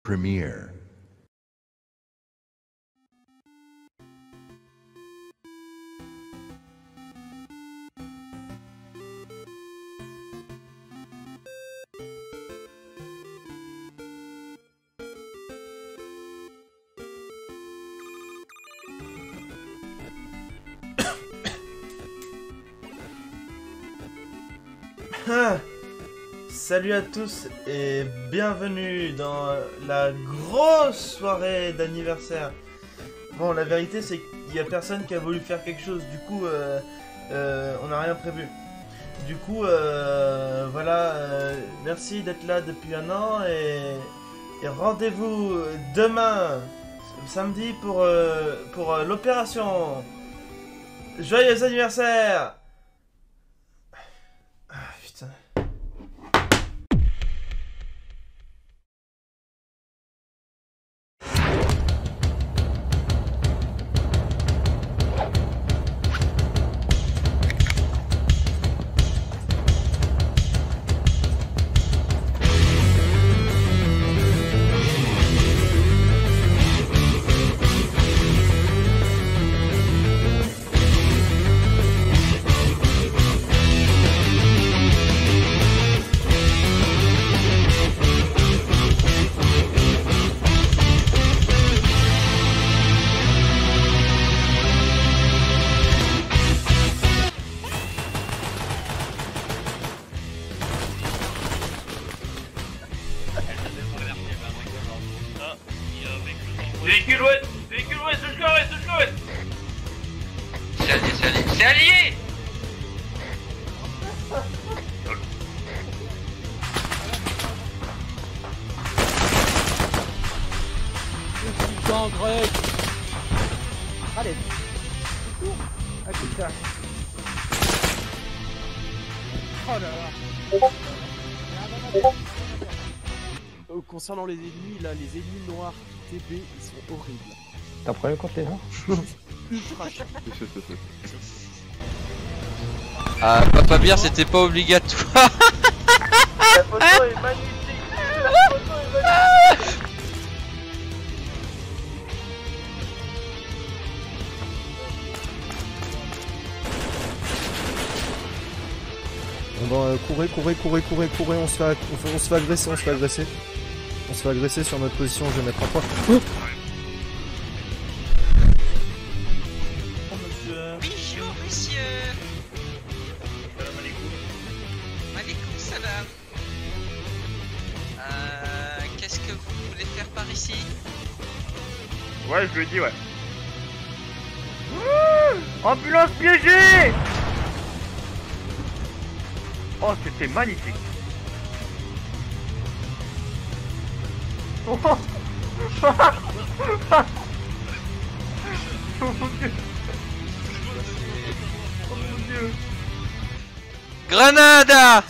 Premiere. Salut à tous et bienvenue dans la grosse soirée d'anniversaire. Bon, la vérité c'est qu'il y a personne qui a voulu faire quelque chose, du coup on n'a rien prévu. Du coup voilà, merci d'être là depuis un an et rendez-vous demain, samedi pour l'opération. Joyeux anniversaire! Ah putain. Véhicule ouest, touche l'ouest. C'est allié. Putain, Greg. Allez. Ah putain. Oh là là. Concernant les ennemis, là, les ennemis noirs TB, ils sont horribles. T'as un problème contre les noirs? Ultra chiant. Ah, Papa Bière, c'était pas obligatoire. La photo est magnifique. La photo est magnifique. Bon, courez, on se fait agresser, on se fait agresser sur notre position, je vais mettre un point. Monsieur. Bonjour monsieur. Malikoum salam. Qu'est-ce que vous voulez faire par ici? Ouais, je le dis, ouais. Ambulance piégée. Oh, c'était magnifique. Oh. Oh mon dieu. Oh mon dieu. Grenade!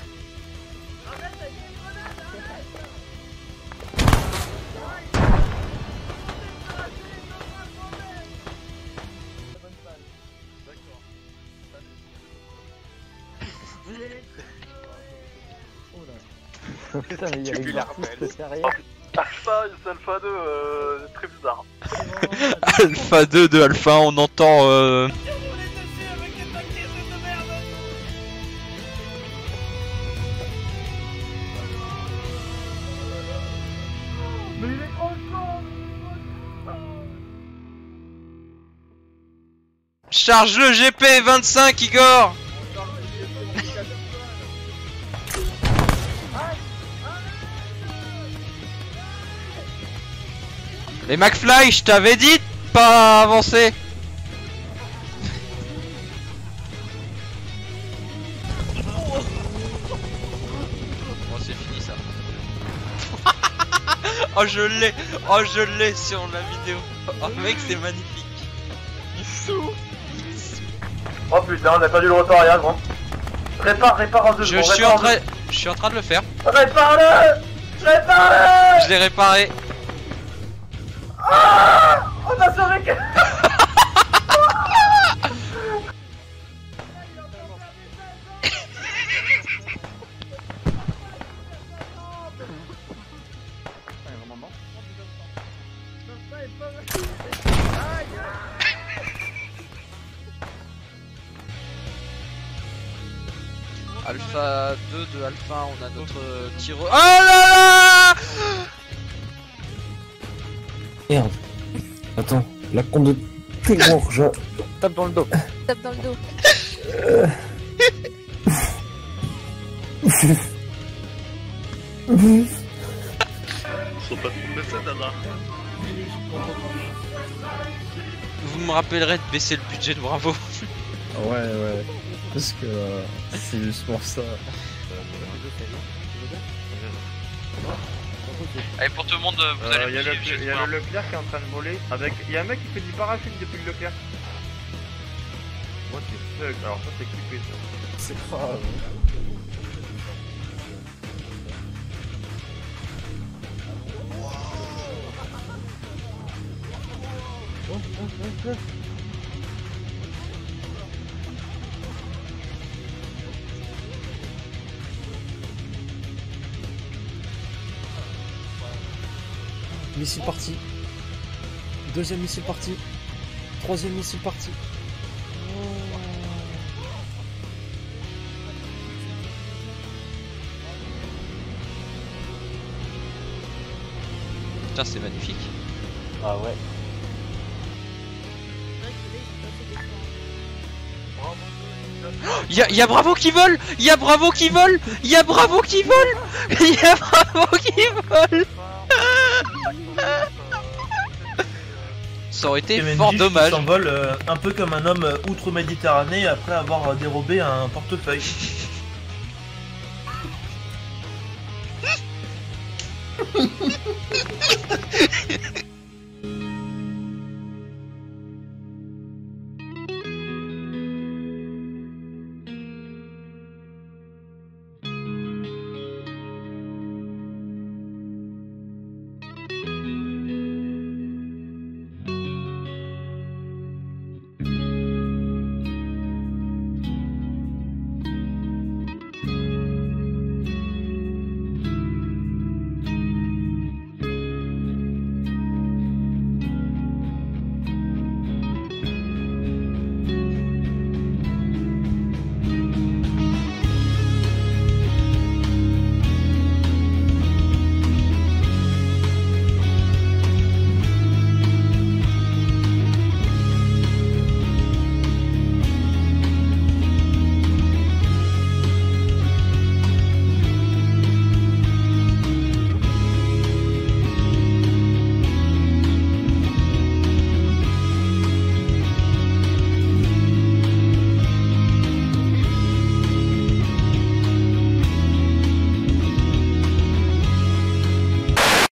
Putain, mais il y a les artistes derrière. Alpha, c'est Alpha 2, très bizarre. Alpha 2 de Alpha 1, on entend Mais il est encore. Charge le GP 25 Igor. Mais McFly, je t'avais dit de pas avancer. Bon, c'est fini ça. Oh je l'ai sur la vidéo. Oh mec, c'est magnifique. Il souffle. Oh putain, on a perdu le rotor arrière, gros. Répare en 2 Je suis en train de le faire. Répare-le. Je l'ai réparé. Ah, on a sauvé que... Alpha 2 de Alpha, on a notre tireur. Oh là là! Merde. Attends, la con de terror, je Tape dans le dos. Tape dans le dos. Faut pas tomber ça, Nana. Vous me rappellerez de baisser le budget de Bravo. Ouais. Parce que c'est juste pour ça. Allez, pour tout le monde, vous allez Y'a me suivre, le Leclerc qui est en train de voler avec. Y'a un mec qui fait du parachute depuis le Leclerc. What the fuck? Alors ça c'est clippé ça. C'est grave. Missile parti. Deuxième missile parti. Troisième missile parti. Putain, c'est magnifique. Ah ouais. Y'a Bravo qui vole! Y'a Bravo qui vole! Y'a Bravo qui vole! Y'a Bravo qui vole! Ça aurait été fort dommage. S'envole un peu comme un homme outre-Méditerranée après avoir dérobé un portefeuille.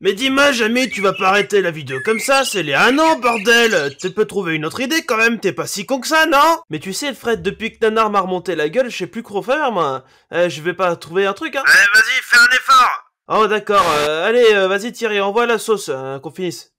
Mais dis-moi, jamais tu vas pas arrêter la vidéo comme ça, c'est les 1 an, bordel! Tu peux trouver une autre idée quand même, t'es pas si con que ça, non? Mais tu sais, Fred, depuis que Nanar m'a remonté la gueule, je sais plus quoi faire, moi. Je vais pas trouver un truc, hein? Allez, vas-y, fais un effort! Oh, d'accord, allez, vas-y Thierry, envoie la sauce, qu'on finisse.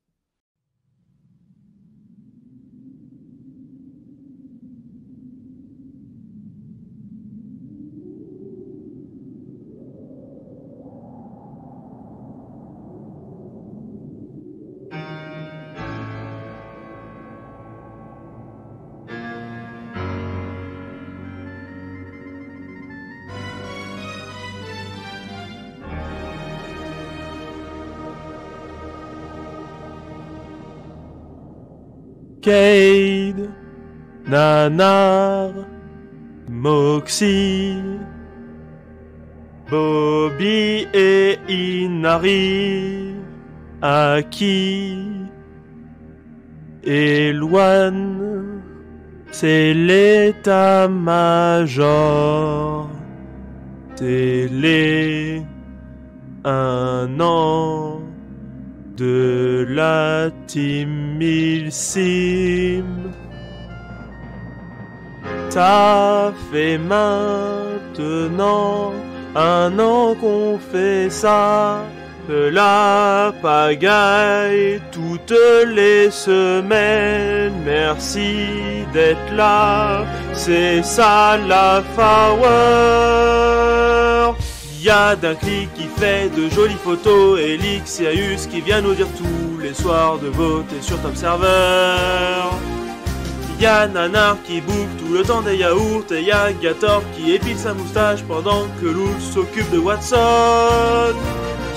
Cade, Nanar, Moxie, Bobby et Inari, Aki, Eloane, c'est l'état-major, télé, 1 an. De la team Milsim. Ça fait maintenant 1 an qu'on fait ça. De la pagaille toutes les semaines. Merci d'être là. C'est ça la power. Y'a d'un clic qui fait de jolies photos et Lixiaeus qui vient nous dire tous les soirs de voter sur Top Server. Y'a Nanar qui bouffe tout le temps des yaourts et y'a Gator qui épile sa moustache pendant que Lul s'occupe de Watson.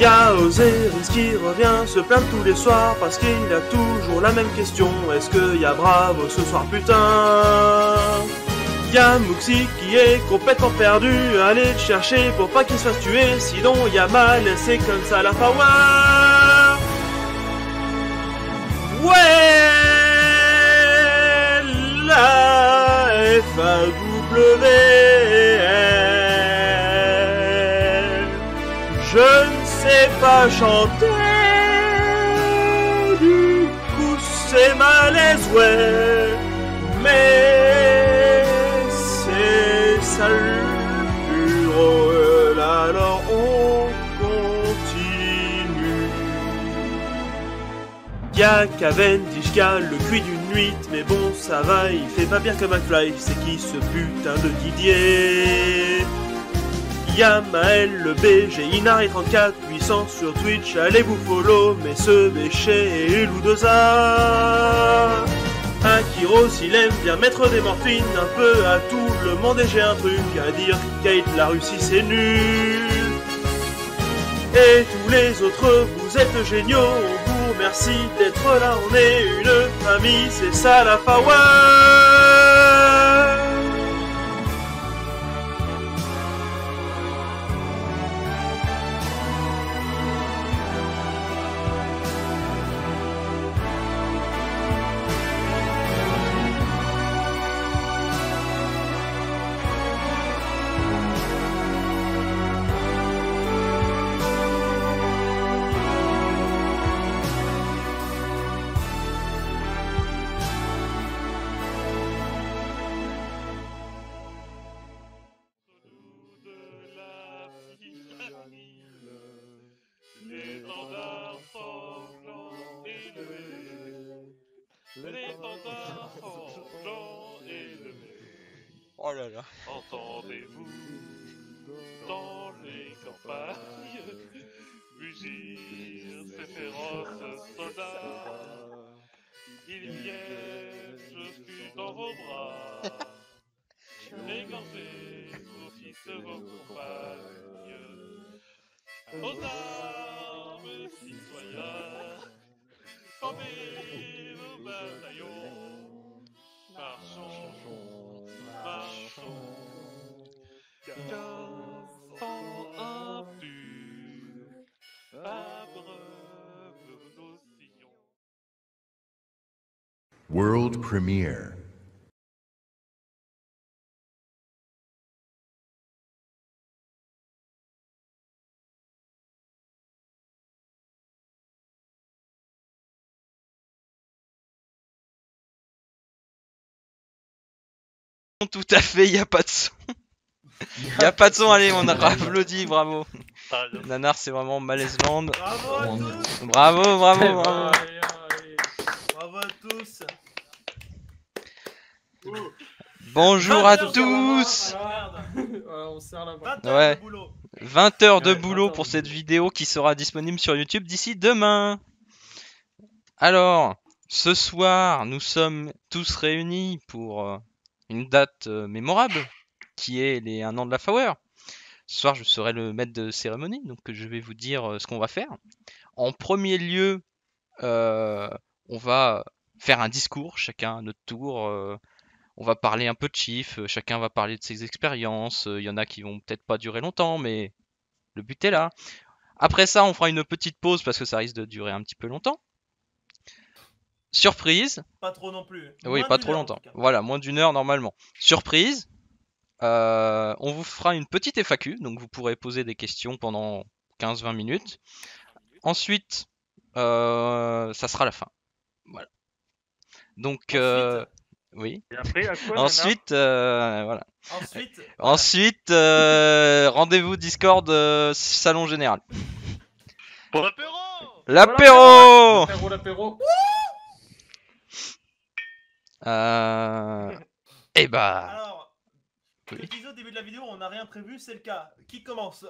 Y'a Osiris qui revient se plaindre tous les soirs parce qu'il a toujours la même question. Est-ce que y'a Bravo ce soir putain? Y'a Muxi qui est complètement perdu, allez le chercher pour pas qu'il se fasse tuer, sinon y'a mal et c'est comme ça la power. Ouais, la FAW, je ne sais pas chanter, du coup c'est malaise, ouais, mais c'est ça le bureau, alors on continue. Y'a Cavendish qui a le cuit d'une nuit, mais bon ça va, il fait pas bien que McFly, c'est qui ce putain de Didier? Y'a Maël le BG, Inari34, puissant sur Twitch, allez vous follow, mais ce Béché et Loudosa. Un Kyros, il aime bien mettre des morphines un peu à tout le monde et j'ai un truc à dire, Kate la Russie c'est nul. Et tous les autres, vous êtes géniaux, on vous remercie d'être là, on est une famille, c'est ça la power. Oh là là. Entendez-vous dans les campagnes mugir ces féroces soldats? Ils viennent, je suis dans vos bras, égorgez vos fils de vos compagnes. Aux armes, citoyens, formez vos bataillons, marchons. Marchons, 15 impurs, abreuve nos sillons. World Premiere. Tout à fait, y a pas de son. Y a pas de son, allez, on a applaudi, bravo. Nanar, c'est vraiment malaise land. Bravo à tous. Bravo, bravo, bravo. Bravo à tous. Bonjour à tous. On serre la 20 Ouais. de boulot. 20 heures de Ouais, boulot 20 pour heures. cette vidéo qui sera disponible sur YouTube d'ici demain. Alors, ce soir, nous sommes tous réunis pour une date mémorable, qui est les 1 an de la Flower. Ce soir, je serai le maître de cérémonie, donc je vais vous dire ce qu'on va faire. En premier lieu, on va faire un discours, chacun à notre tour. On va parler un peu de chiffres, chacun va parler de ses expériences. Il y en a qui vont peut-être pas durer longtemps, mais le but est là. Après ça, on fera une petite pause parce que ça risque de durer un petit peu longtemps. Surprise. Pas trop non plus. Oui, Moins pas d'une trop heure, en longtemps. tout cas. Voilà, moins d'une heure normalement. Surprise. On vous fera une petite FAQ, donc vous pourrez poser des questions pendant 15-20 minutes. Ensuite, ça sera la fin. Voilà. Donc, Ensuite. oui. Et après, à quoi, Ensuite, voilà. Ensuite. Ensuite, rendez-vous Discord salon général. Pour l'apéro. L'apéro. L'apéro. Et bah, Alors, Oui. Je disais au début de la vidéo, on n'a rien prévu, c'est le cas. Qui commence?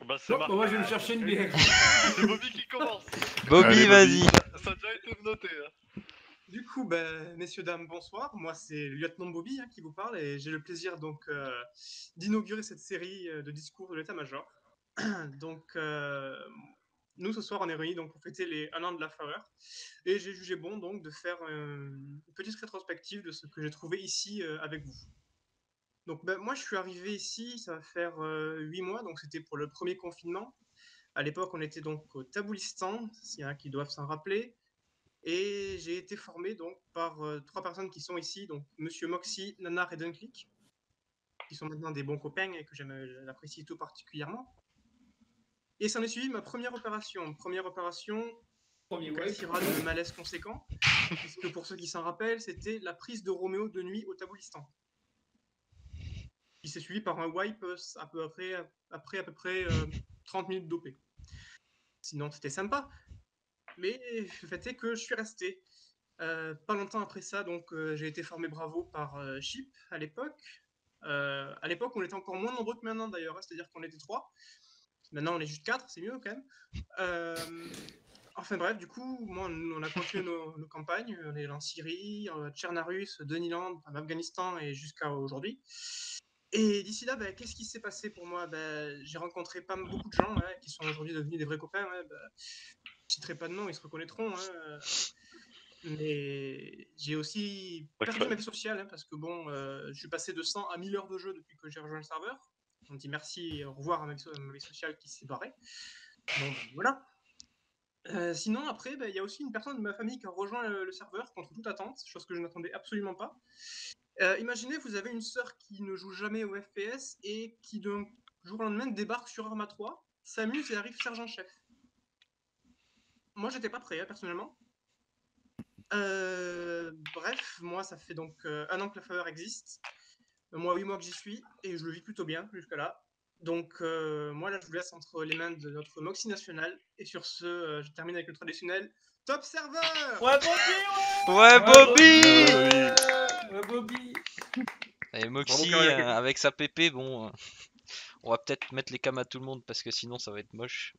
Bah, c'est marqué. Moi je vais me chercher une bière. C'est Bobby qui commence. Bobby, Allez, vas-y. Ça a déjà été noté. Hein. Du coup, messieurs, dames, bonsoir. Moi, c'est le lieutenant Bobby qui vous parle et j'ai le plaisir donc d'inaugurer cette série de discours de l'état-major. Donc, nous, ce soir, on est réunis donc, pour fêter les 1 an de la faveur. Et j'ai jugé bon donc de faire une petite rétrospective de ce que j'ai trouvé ici avec vous. Donc, moi, je suis arrivé ici, ça va faire 8 mois, donc c'était pour le premier confinement. À l'époque, on était donc au Taboulistan, s'il y en a qui doivent s'en rappeler. Et j'ai été formé donc par 3 personnes qui sont ici, donc Monsieur Moxie, Nanar et Dunklick, qui sont maintenant des bons copains et que j'apprécie tout particulièrement. Et s'en est suivi ma première opération. Première opération qui attira de malaise conséquent, puisque pour ceux qui s'en rappellent, c'était la prise de Roméo de nuit au Taboulistan. Qui s'est suivi par un wipe après à peu près 30 minutes d'OP. Sinon, c'était sympa. Mais le fait est que je suis resté. Pas longtemps après ça, donc j'ai été formé bravo par Chip à l'époque. À l'époque, on était encore moins nombreux que maintenant d'ailleurs, c'est-à-dire qu'on était 3. Maintenant, on est juste 4, c'est mieux quand même. Enfin bref, du coup, moi, on a continué nos campagnes. On est en Syrie, Tchernarus, Deniland, en Afghanistan et jusqu'à aujourd'hui. Et d'ici là, qu'est-ce qui s'est passé pour moi? J'ai rencontré beaucoup de gens qui sont aujourd'hui devenus des vrais copains. Je citerai pas de nom, ils se reconnaîtront. Mais j'ai aussi perdu ma vie sociale parce que je suis passé de 100 à 1000 heures de jeu depuis que j'ai rejoint le serveur. On dit merci et au revoir à ma vie sociale qui s'est barrée. Donc voilà. Sinon, après, il y a aussi une personne de ma famille qui a rejoint le serveur contre toute attente, chose que je n'attendais absolument pas. Imaginez, vous avez une sœur qui ne joue jamais au FPS et qui d'un jour au lendemain débarque sur Arma 3, s'amuse et arrive sergent-chef. Moi, j'étais pas prêt, personnellement. Bref, moi, ça fait donc 1 an que la faveur existe. Moi, 8 mois que j'y suis et je le vis plutôt bien jusqu'à là. Donc, moi, là, je vous laisse entre les mains de notre Moxie national. Et sur ce, je termine avec le traditionnel top serveur. Ouais, Bobby, Ouais, Bobby. Ouais, Bobby. Et Moxie, Bravo, Karine. avec sa pépé, bon, on va peut-être mettre les cams à tout le monde parce que sinon ça va être moche.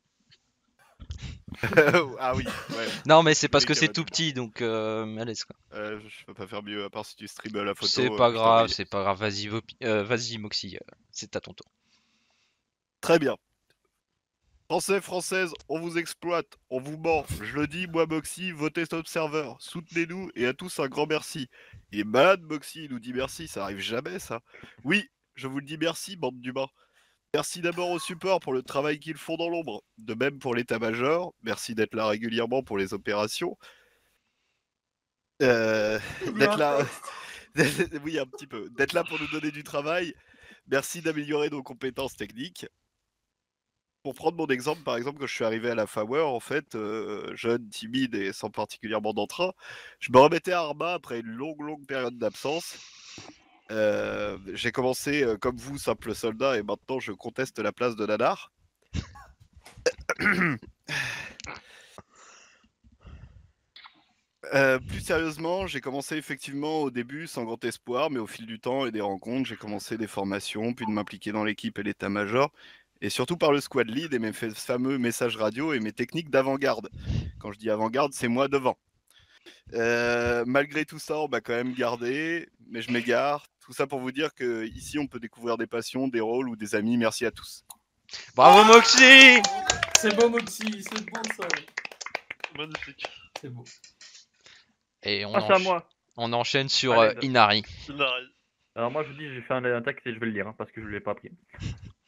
Ah oui, ouais. Non, mais c'est parce Les que cams c'est à tout tout petit, donc à l'aise quoi. Je peux pas faire mieux à part si tu streames la photo. C'est pas grave, c'est pas grave. Vas-y, vas-y, Moxie, c'est à ton tour. Très bien. Français, Françaises, on vous exploite, on vous ment. Je le dis, moi, Moxie, votez Top Server. Soutenez-nous et à tous un grand merci. Il est malade, Moxie, il nous dit merci, ça arrive jamais, ça. Oui, je vous le dis merci, bande d'humains. Merci d'abord au support pour le travail qu'ils font dans l'ombre. De même pour l'état-major. Merci d'être là régulièrement pour les opérations. D'être là... oui, un petit peu. D'être là pour nous donner du travail. Merci d'améliorer nos compétences techniques. Pour prendre mon exemple, par exemple, quand je suis arrivé à la Faveur, en fait, jeune, timide et sans particulièrement d'entrain, je me remettais à Arma après une longue période d'absence. J'ai commencé comme vous, simple soldat, et maintenant je conteste la place de Nanar. Plus sérieusement, j'ai commencé effectivement au début sans grand espoir, mais au fil du temps et des rencontres, j'ai commencé des formations, puis de m'impliquer dans l'équipe et l'état-major, et surtout par le squad lead et mes fameux messages radio et mes techniques d'avant-garde. Quand je dis avant-garde, c'est moi devant. Malgré tout ça, on m'a quand même gardé, mais je m'égare. Tout ça pour vous dire que ici, on peut découvrir des passions, des rôles ou des amis. Merci à tous. Bravo, Moxie. C'est beau, Moxie, c'est beau ça. Magnifique. C'est beau. Et on, c'est à moi. on enchaîne sur Allez, Inari. Alors moi je dis j'ai fait un texte et je vais le lire parce que je ne l'ai pas pris.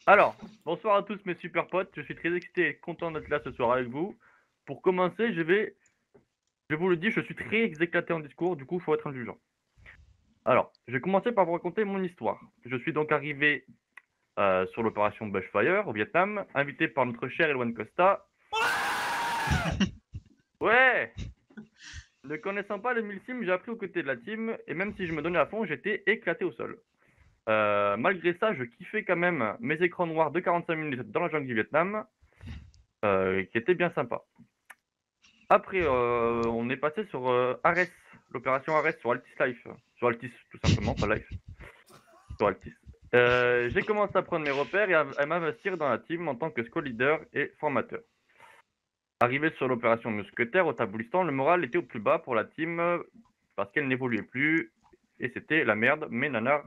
Alors, bonsoir à tous mes super potes, je suis très excité et content d'être là ce soir avec vous. Pour commencer, je vous le dis, je suis très éclaté en discours, du coup il faut être indulgent. Alors, je vais commencer par vous raconter mon histoire. Je suis donc arrivé sur l'opération Bushfire au Vietnam, invité par notre cher Elwan Costa. Ouais. Ne connaissant pas les milsims, j'ai appris aux côtés de la team, et même si je me donnais à fond, j'étais éclaté au sol. Malgré ça, je kiffais quand même mes écrans noirs de 45 minutes dans la jungle du Vietnam, qui était bien sympa. Après, on est passé sur Ares, l'opération Ares sur Altis Life. Sur Altis, tout simplement, pas Life. sur Altis. J'ai commencé à prendre mes repères et à m'investir dans la team en tant que squad leader et formateur. Arrivé sur l'opération Mousquetaire au Taboulistan, le moral était au plus bas pour la team parce qu'elle n'évoluait plus et c'était la merde. Mais Nanar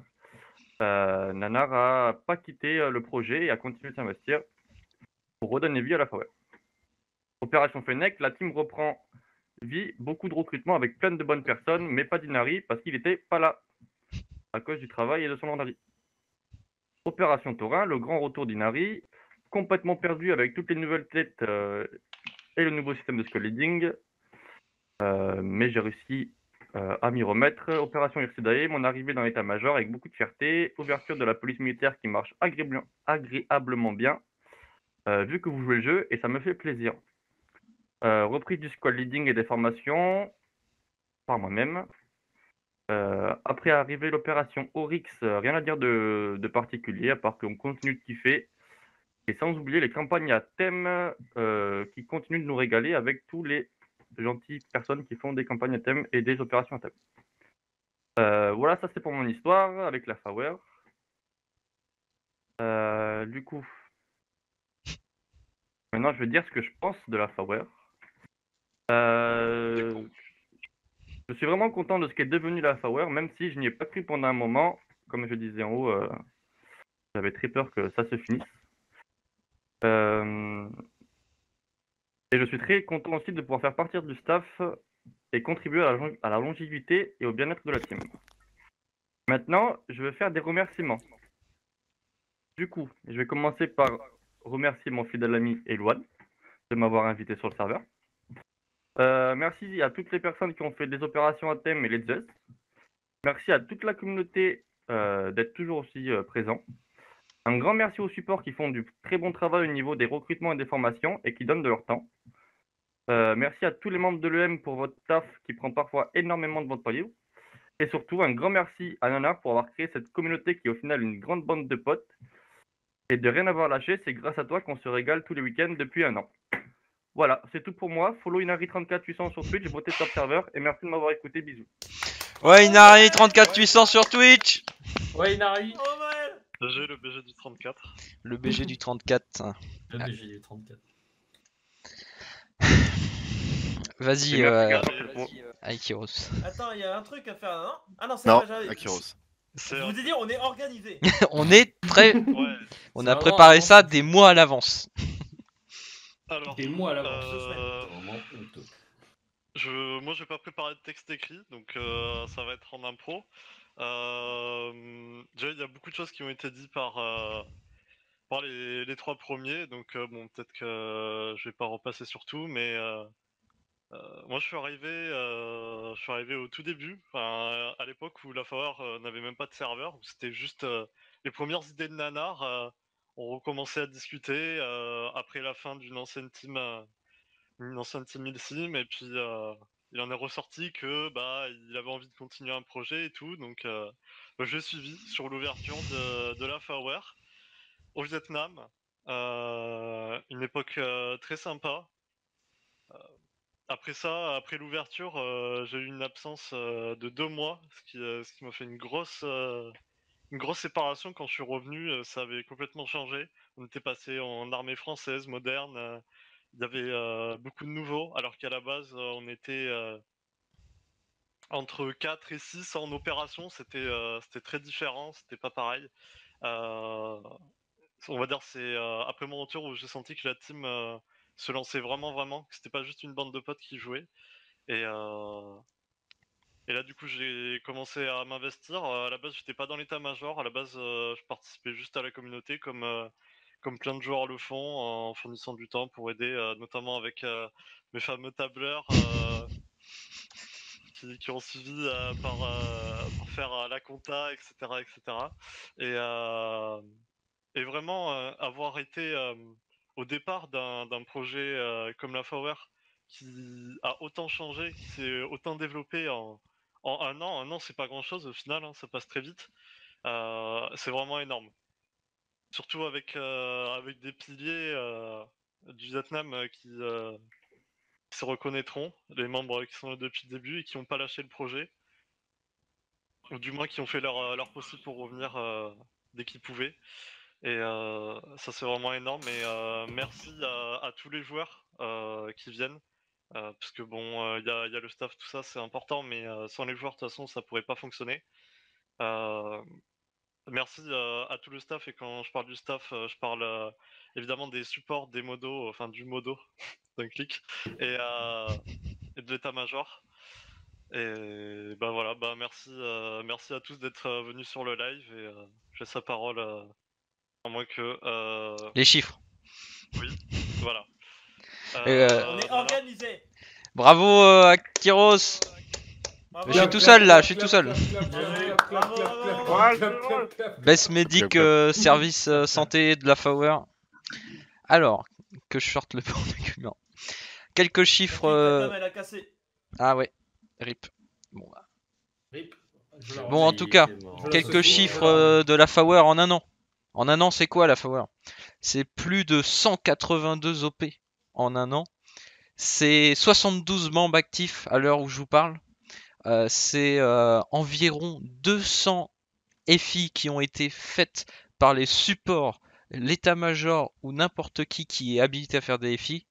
a pas quitté le projet et a continué de s'investir pour redonner vie à la forêt. Opération Fennec, la team reprend vie, beaucoup de recrutement avec plein de bonnes personnes, mais pas d'Inari parce qu'il n'était pas là à cause du travail et de son landari. Opération Taurin, le grand retour d'Inari, complètement perdu avec toutes les nouvelles têtes et le nouveau système de squad leading, mais j'ai réussi à m'y remettre. Opération Ursidae, mon arrivée dans l'état-major avec beaucoup de fierté, ouverture de la police militaire qui marche agréablement bien, vu que vous jouez le jeu, et ça me fait plaisir. Reprise du squad leading et des formations par moi-même. Après arriver l'opération Oryx, rien à dire de particulier, à part qu'on continue de kiffer. Et sans oublier les campagnes à thème qui continuent de nous régaler avec tous les gentilles personnes qui font des campagnes à thème et des opérations à thème. Voilà, ça c'est pour mon histoire avec la Flower. Du coup, maintenant je vais dire ce que je pense de la Flower. Je suis vraiment content de ce qu'est devenu la Flower, même si je n'y ai pas cru pendant un moment. Comme je disais en haut, j'avais très peur que ça se finisse. Et je suis très content aussi de pouvoir faire partir du staff et contribuer à la longévité et au bien-être de la team. Maintenant, je vais faire des remerciements. Du coup, je vais commencer par remercier mon fidèle ami Eloine de m'avoir invité sur le serveur. Merci à toutes les personnes qui ont fait des opérations à thème et les just. Merci à toute la communauté d'être toujours aussi présent. Un grand merci aux supports qui font du très bon travail au niveau des recrutements et des formations et qui donnent de leur temps. Merci à tous les membres de l'EM pour votre taf qui prend parfois énormément de votre temps libre. Et surtout, un grand merci à Nanar pour avoir créé cette communauté qui est au final une grande bande de potes. Et de rien avoir lâché, c'est grâce à toi qu'on se régale tous les week-ends depuis 1 an. Voilà, c'est tout pour moi. Follow Inari34800 sur Twitch, beauté top serveur, et merci de m'avoir écouté, bisous. Ouais, Inari 34800 sur Twitch. Ouais, Inari. BG, le BG du 34. Le BG du 34. Le BG du 34. Vas-y, Aikiros. Attends, il y a un truc à faire, non? Ah non, c'est Non, pas j'avais- Akiros. Je vous ai dit, on est organisé. On est très. Ouais. On C'est a vraiment préparé avant. ça des mois à l'avance. Alors, Des mois à l'avance. moi, je vais pas préparer de texte écrit, donc ça va être en impro. Déjà, il y a beaucoup de choses qui ont été dites par les 3 premiers, donc bon, peut-être que je vais pas repasser sur tout, mais moi, je suis arrivé au tout début, à l'époque où la Flower n'avait même pas de serveur, où c'était juste les premières idées de Nanar. On recommençait à discuter après la fin d'une ancienne team Ilsim, et puis il en est ressorti que il avait envie de continuer un projet et tout, donc je l'ai suivi sur l'ouverture de la Flower au Vietnam, une époque très sympa. Après ça, après l'ouverture, j'ai eu une absence de 2 mois, ce qui m'a fait une grosse séparation. Quand je suis revenu, ça avait complètement changé. On était passé en armée française moderne. Il y avait beaucoup de nouveaux, alors qu'à la base, on était entre 4 et 6 en opération. C'était très différent, c'était pas pareil. On va dire c'est après mon retour où j'ai senti que la team se lançait vraiment, que c'était pas juste une bande de potes qui jouaient. Et là, du coup, j'ai commencé à m'investir. À la base, j'étais pas dans l'état-major. À la base, je participais juste à la communauté, comme plein de joueurs le font, en fournissant du temps pour aider, notamment avec mes fameux tableurs qui ont suivi pour faire la compta, etc., etc. Et vraiment, avoir été au départ d'un projet comme la Flower, qui a autant changé, qui s'est autant développé en 1 an. 1 an, c'est pas grand chose au final, hein, ça passe très vite. C'est vraiment énorme. Surtout avec des piliers du Vietnam qui se reconnaîtront, les membres qui sont là depuis le début et qui n'ont pas lâché le projet. ou du moins qui ont fait leur possible pour revenir dès qu'ils pouvaient. Et ça c'est vraiment énorme. Et merci à tous les joueurs qui viennent. Parce que bon, il y a le staff, tout ça c'est important, mais sans les joueurs de toute façon ça pourrait pas fonctionner. Merci à tout le staff, et quand je parle du staff, je parle évidemment des supports, des modos, enfin du modo d'un clic, et de l'état-major. Et bah voilà, bah merci à tous d'être venus sur le live, et je laisse la parole à moins que... Les chiffres. Oui, voilà. On est Nana. organisé. Bravo à Kyros. Bravo. Je suis tout seul là, je suis tout seul. Bravo. Best Medic service santé de la Power. Alors, que je sorte le bon document. Quelques chiffres. Ta cam, elle a cassé. Ah ouais, rip. Bon, bah. Rip. Bon, en tout cas, quelques chiffres de la Power en un an. En un an, c'est quoi la Power? C'est plus de 182 OP en un an. C'est 72 membres actifs à l'heure où je vous parle. C'est environ 200 FI qui ont été faites par les supports, l'état-major ou n'importe qui est habilité à faire des FI.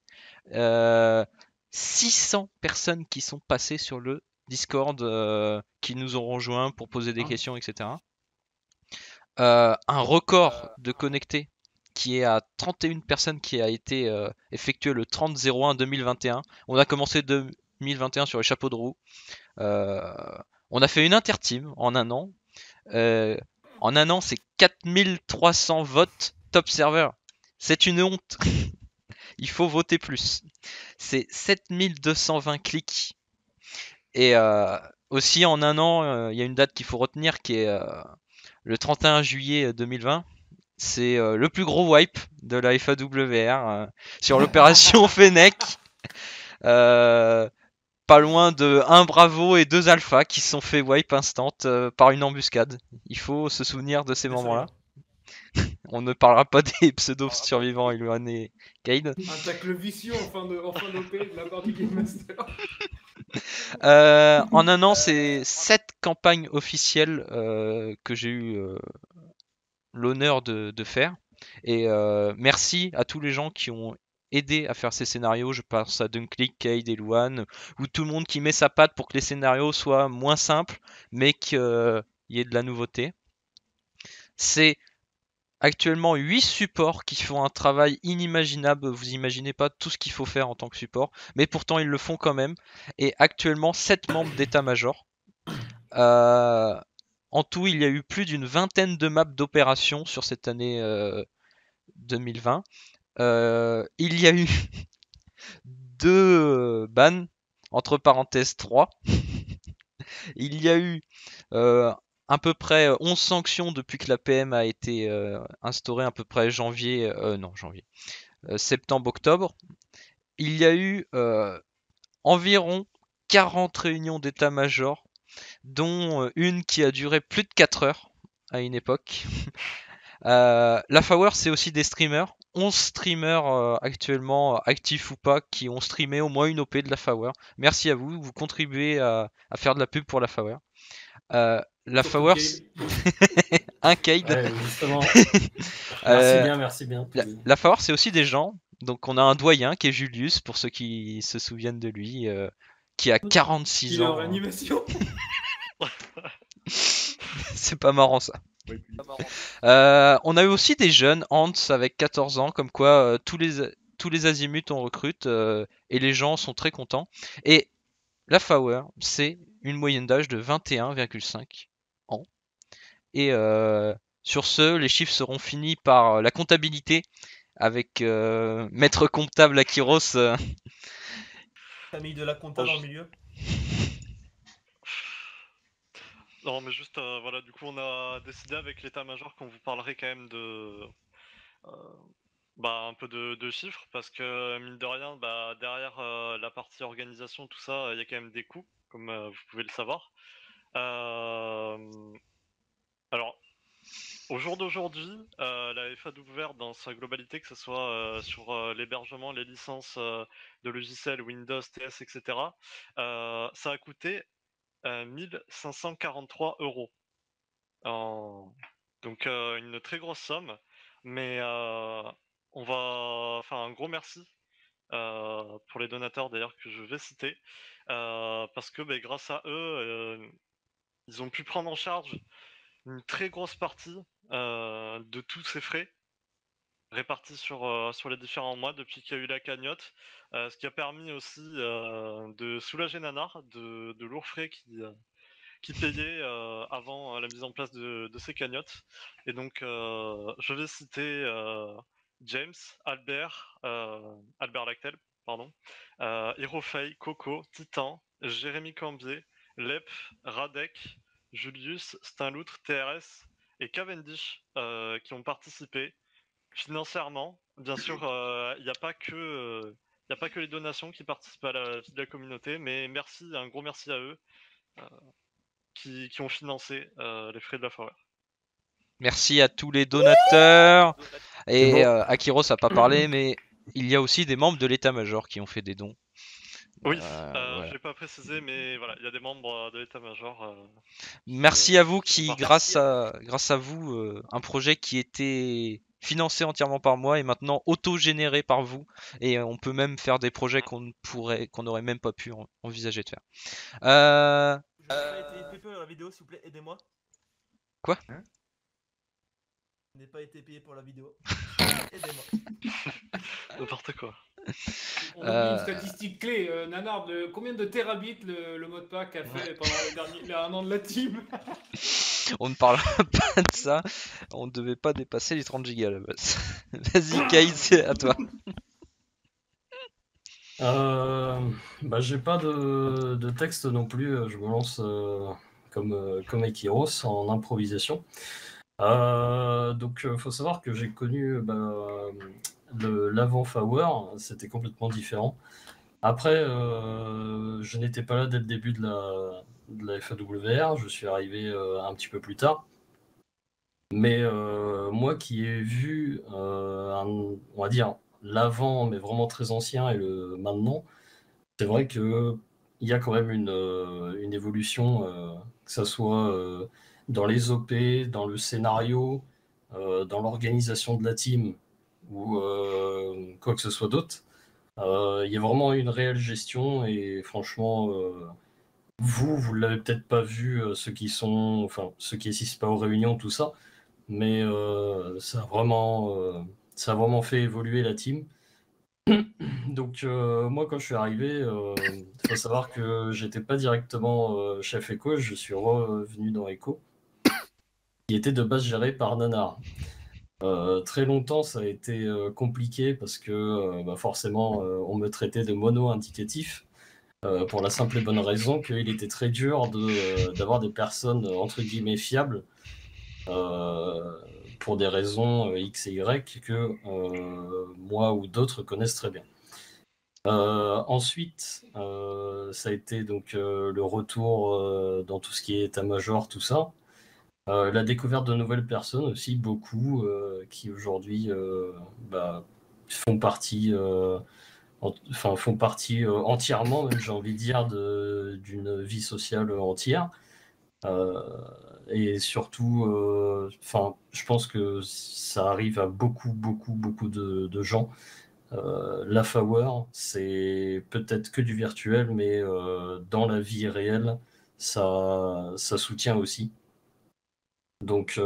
600 personnes qui sont passées sur le Discord, qui nous ont rejoints pour poser des questions, etc. Un record de connectés qui est à 31 personnes qui a été effectué le 30/01/2021. On a commencé 2021 sur les chapeaux de roue. On a fait une interteam en un an. En un an, c'est 4300 votes top server. C'est une honte. Il faut voter plus. C'est 7220 clics. Et aussi en un an, il y a une date qu'il faut retenir qui est le 31 juillet 2020. C'est le plus gros wipe de la FAWR sur l'opération Fennec. Pas loin de 1 Bravo et 2 Alpha qui se sont fait wipe instant par une embuscade. Il faut se souvenir de ces moments-là. On ne parlera pas des pseudo-survivants Iluan et Cade. Un tacle vicieux en fin d'OP de la part du Game Master. En un an, c'est 7 campagnes officielles que j'ai eu l'honneur de faire. Et merci à tous les gens qui ont aidé à faire ces scénarios. Je pense à Dunklick, Cade et Luan, ou tout le monde qui met sa patte pour que les scénarios soient moins simples, mais qu'il y ait de la nouveauté. C'est actuellement 8 supports qui font un travail inimaginable. Vous imaginez pas tout ce qu'il faut faire en tant que support, mais pourtant ils le font quand même. Et actuellement 7 membres d'état-major. En tout, il y a eu plus d'une vingtaine de maps d'opérations sur cette année 2020. Il y a eu 2 bans, entre parenthèses 3. Il y a eu à peu près 11 sanctions depuis que la PM a été instaurée, à peu près septembre-octobre. Il y a eu environ 40 réunions d'état-major, dont une qui a duré plus de 4 heures à une époque. La Power, c'est aussi des streamers. 11 streamers actuellement, actifs ou pas, qui ont streamé au moins une OP de la Power. Merci à vous, vous contribuez à faire de la pub pour la Power. La Power, un Cade. Ouais, justement. Merci bien. La Power, c'est aussi des gens. Donc on a un doyen qui est Julius, pour ceux qui se souviennent de lui, qui a 46 ans. Il est en réanimation. C'est pas marrant ça. On a eu aussi des jeunes, Hans avec 14 ans, comme quoi tous les azimuts on recrute et les gens sont très contents. Et la Power, c'est une moyenne d'âge de 21,5 ans. Et sur ce, les chiffres seront finis par la comptabilité avec maître comptable Akiros. T'as mis de la compta dans le milieu. Non, mais juste, voilà, du coup, on a décidé avec l'état-major qu'on vous parlerait quand même de... un peu de chiffres, parce que, mine de rien, derrière la partie organisation, tout ça, il y a quand même des coûts, comme vous pouvez le savoir. Alors, au jour d'aujourd'hui, la FAWR dans sa globalité, que ce soit sur l'hébergement, les licences de logiciels, Windows, TS, etc., ça a coûté 1543 €. Donc une très grosse somme, mais on va faire un gros merci pour les donateurs d'ailleurs que je vais citer, parce que grâce à eux, ils ont pu prendre en charge une très grosse partie de tous ces frais répartis sur les différents mois depuis qu'il y a eu la cagnotte, ce qui a permis aussi de soulager Nanar de lourds frais qui payait avant la mise en place de ces cagnottes. Et donc, je vais citer James, Albert Lactel, pardon, Hirofei, Coco, Titan, Jérémy Cambier, Lep, Radek, Julius, Steinloutre, TRS et Cavendish qui ont participé financièrement. Bien sûr, il n'y a pas que les donations qui participent à la vie de la communauté, mais merci, un gros merci à eux qui ont financé les frais de la forêt. Merci à tous les donateurs. Et C'est bon. Akiros n'a pas parlé, mais il y a aussi des membres de l'état-major qui ont fait des dons. Oui, voilà. je l'ai pas précisé, mais voilà, il y a des membres de l'état-major. Merci à vous qui, grâce à vous, un projet qui était financé entièrement par moi est maintenant auto-généré par vous, et on peut même faire des projets qu'on n'aurait même pas pu envisager de faire. Je n'ai pas été payé pour la vidéo, s'il vous plaît, aidez-moi. Quoi? Je n'ai pas été payé pour la vidéo. Aidez-moi. N'importe quoi. On oublie une statistique clé, Nanar, combien de terabits le modpack a fait pendant les un an de la team? On ne parlera pas de ça, on ne devait pas dépasser les 30 gigas à la base. Vas-y Kai, c'est à toi. J'ai pas de texte non plus, je me lance comme Ekiros en improvisation. Donc faut savoir que j'ai connu l'avant Flower, c'était complètement différent. Après, je n'étais pas là dès le début de la FAWR, je suis arrivé un petit peu plus tard. Mais moi qui ai vu, on va dire, l'avant, mais vraiment très ancien, et le maintenant, c'est vrai qu'il y a quand même une évolution, que ça soit dans les OP, dans le scénario, dans l'organisation de la team, ou quoi que ce soit d'autre. Il y a vraiment une réelle gestion, et franchement, vous l'avez peut-être pas vu, ceux qui assistent pas aux réunions, tout ça, mais ça a vraiment fait évoluer la team. Donc moi, quand je suis arrivé, il faut savoir que j'étais pas directement chef Echo, je suis revenu dans Echo, qui était de base géré par Nanar. Très longtemps, ça a été compliqué parce que forcément, on me traitait de mono-indicatif, pour la simple et bonne raison qu'il était très dur d'avoir des personnes entre guillemets fiables, pour des raisons X et Y que moi ou d'autres connaissent très bien. Ensuite, ça a été donc le retour dans tout ce qui est état-major, tout ça. La découverte de nouvelles personnes aussi, beaucoup, qui aujourd'hui font partie entièrement, même, j'ai envie de dire, d'une vie sociale entière. Et surtout, je pense que ça arrive à beaucoup de gens. La Flower, c'est peut-être que du virtuel, mais dans la vie réelle, ça soutient aussi. Donc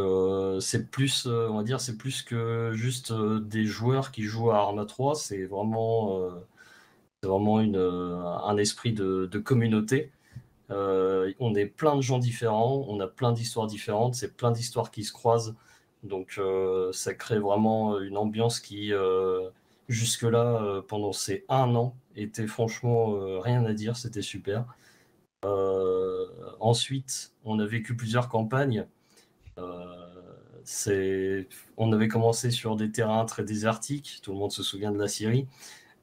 c'est plus, on va dire, c'est plus que juste des joueurs qui jouent à Arma 3, c'est vraiment un esprit de communauté. On est plein de gens différents, on a plein d'histoires différentes, c'est plein d'histoires qui se croisent, donc ça crée vraiment une ambiance qui, jusque-là, pendant ces 1 an, était franchement rien à dire, c'était super. Ensuite, on a vécu plusieurs campagnes. On avait commencé sur des terrains très désertiques, tout le monde se souvient de la Syrie,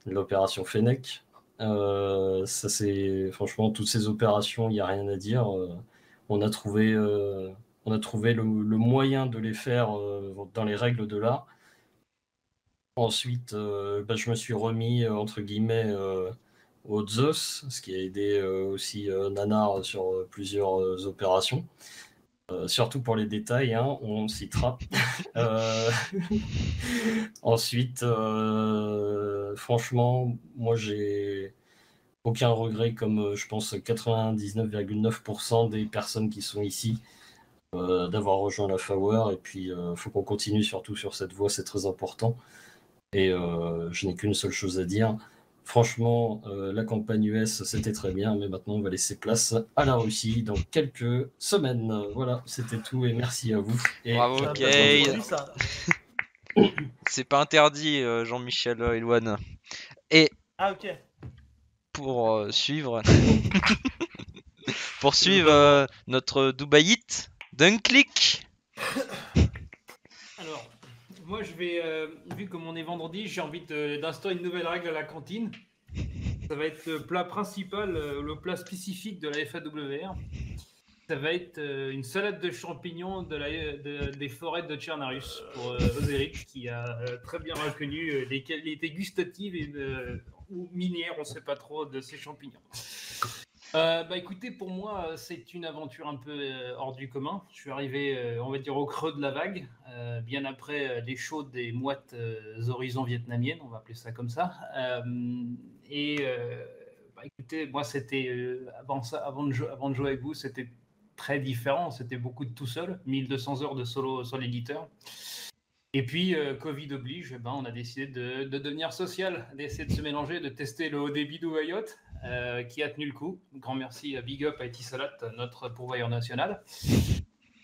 de l'opération Fennec. Ça, c'est franchement, toutes ces opérations, il n'y a rien à dire. On a trouvé le moyen de les faire dans les règles de l'art. Ensuite, je me suis remis entre guillemets au Zeus, ce qui a aidé aussi Nanar sur plusieurs opérations. Surtout pour les détails, hein, on citera. Ensuite, franchement, moi j'ai aucun regret, comme je pense 99,9% des personnes qui sont ici, d'avoir rejoint la Flower. Et puis, faut qu'on continue surtout sur cette voie, c'est très important. Et je n'ai qu'une seule chose à dire. Franchement, la campagne US, c'était très bien, mais maintenant, on va laisser place à la Russie dans quelques semaines. Voilà, c'était tout, et merci à vous. Et Bravo, Kay. C'est pas interdit, Jean-Michel Elouane. Et Ah, ok. pour suivre notre Dubaïite d'un clic. Alors, moi je vais, vu que on est vendredi, j'ai envie d'instaurer une nouvelle règle à la cantine. Ça va être le plat principal, le plat spécifique de la FAWR. Ça va être une salade de champignons des forêts de Tchernarus pour Oseric, qui a très bien reconnu les qualités gustatives ou minières, on ne sait pas trop, de ces champignons. Écoutez, pour moi, c'est une aventure un peu hors du commun. Je suis arrivé, on va dire, au creux de la vague, bien après les chaudes des moites horizons vietnamiennes, on va appeler ça comme ça. Écoutez, moi, c'était avant de jouer avec vous, c'était très différent. C'était beaucoup de tout seul, 1200 heures de solo sur l'éditeur. Et puis, Covid oblige, on a décidé de devenir social, d'essayer de se mélanger, de tester le haut débit d'Ouayotte, qui a tenu le coup. Grand merci à Big Up à Etisalat, notre pourvoyeur national.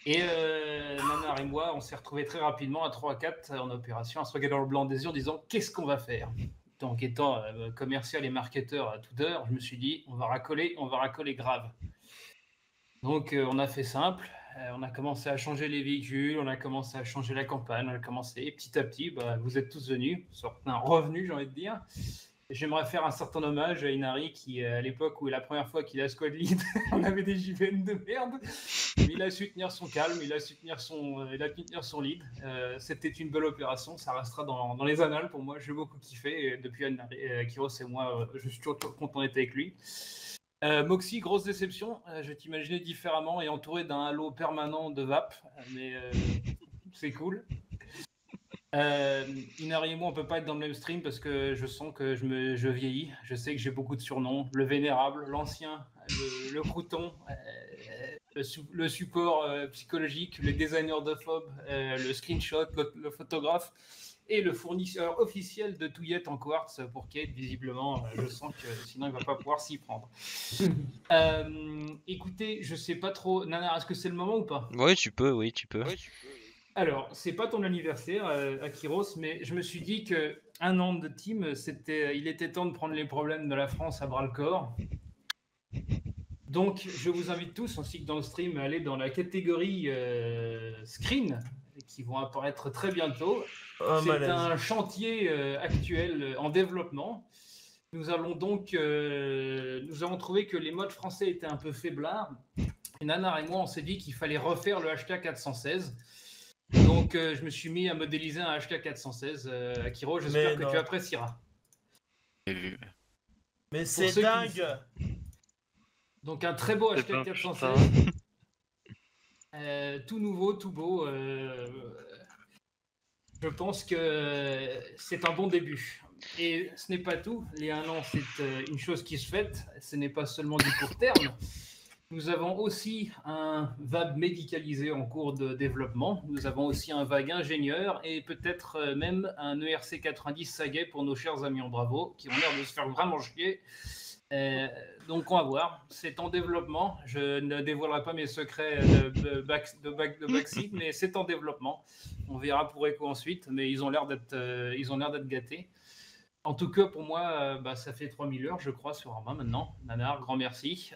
Et Nanar et moi, on s'est retrouvés très rapidement à 3 à 4 en opération, à se regarder dans le blanc des yeux en disant « Qu'est-ce qu'on va faire ?» Donc, étant commercial et marketeur à toute heure, je me suis dit « On va racoler grave ». Donc, on a fait simple. On a commencé à changer les véhicules, on a commencé à changer la campagne, on a commencé et petit à petit, vous êtes tous venus, certains revenus, j'ai envie de dire. J'aimerais faire un certain hommage à Inari qui, à l'époque où la première fois qu'il a squad lead, on avait des JVN de merde, mais il a su tenir son calme, il a su tenir son lead. C'était une belle opération, ça restera dans les annales pour moi, j'ai beaucoup kiffé. Et depuis Akiros et moi, je suis toujours content d'être avec lui. Moxie, grosse déception, je t'imaginais différemment et entouré d'un halo permanent de vape, mais c'est cool. Inari et moi, on peut pas être dans le même stream parce que je sens que je vieillis, je sais que j'ai beaucoup de surnoms, le vénérable, l'ancien, le crouton, le support psychologique, le designer de fob, le screenshot, le photographe. Et le fournisseur officiel de touillettes en quartz pour Kate, visiblement, je sens que sinon il ne va pas pouvoir s'y prendre. Écoutez, je sais pas trop. Nanar, est-ce que c'est le moment ou pas ? Oui, tu peux. Alors, c'est pas ton anniversaire, Akiros, mais je me suis dit qu'un an de team, il était temps de prendre les problèmes de la France à bras-le-corps. Donc, je vous invite tous, ainsi que dans le stream, à aller dans la catégorie screen, qui vont apparaître très bientôt. C'est un chantier actuel en développement. Nous avons trouvé que les modes français étaient un peu faiblards. Et Nanar et moi, on s'est dit qu'il fallait refaire le HK 416. Donc, je me suis mis à modéliser un HK 416. Akiro, j'espère que tu apprécieras. Mais c'est dingue. Donc, un très beau HK 416. Tout nouveau, tout beau. Je pense que c'est un bon début. Et ce n'est pas tout. Les 1 an, c'est une chose qui se fait. Ce n'est pas seulement du court terme. Nous avons aussi un VAB médicalisé en cours de développement. Nous avons aussi un VAG ingénieur et peut-être même un ERC 90 Saguet pour nos chers amis en Bravo qui ont l'air de se faire vraiment chier. Donc on va voir, c'est en développement. Je ne dévoilerai pas mes secrets de backseat, mais c'est en développement. On verra pour Echo ensuite, mais ils ont l'air d'être gâtés. En tout cas, pour moi, ça fait 3000 heures, je crois, sur Arma maintenant. Nanar, grand merci.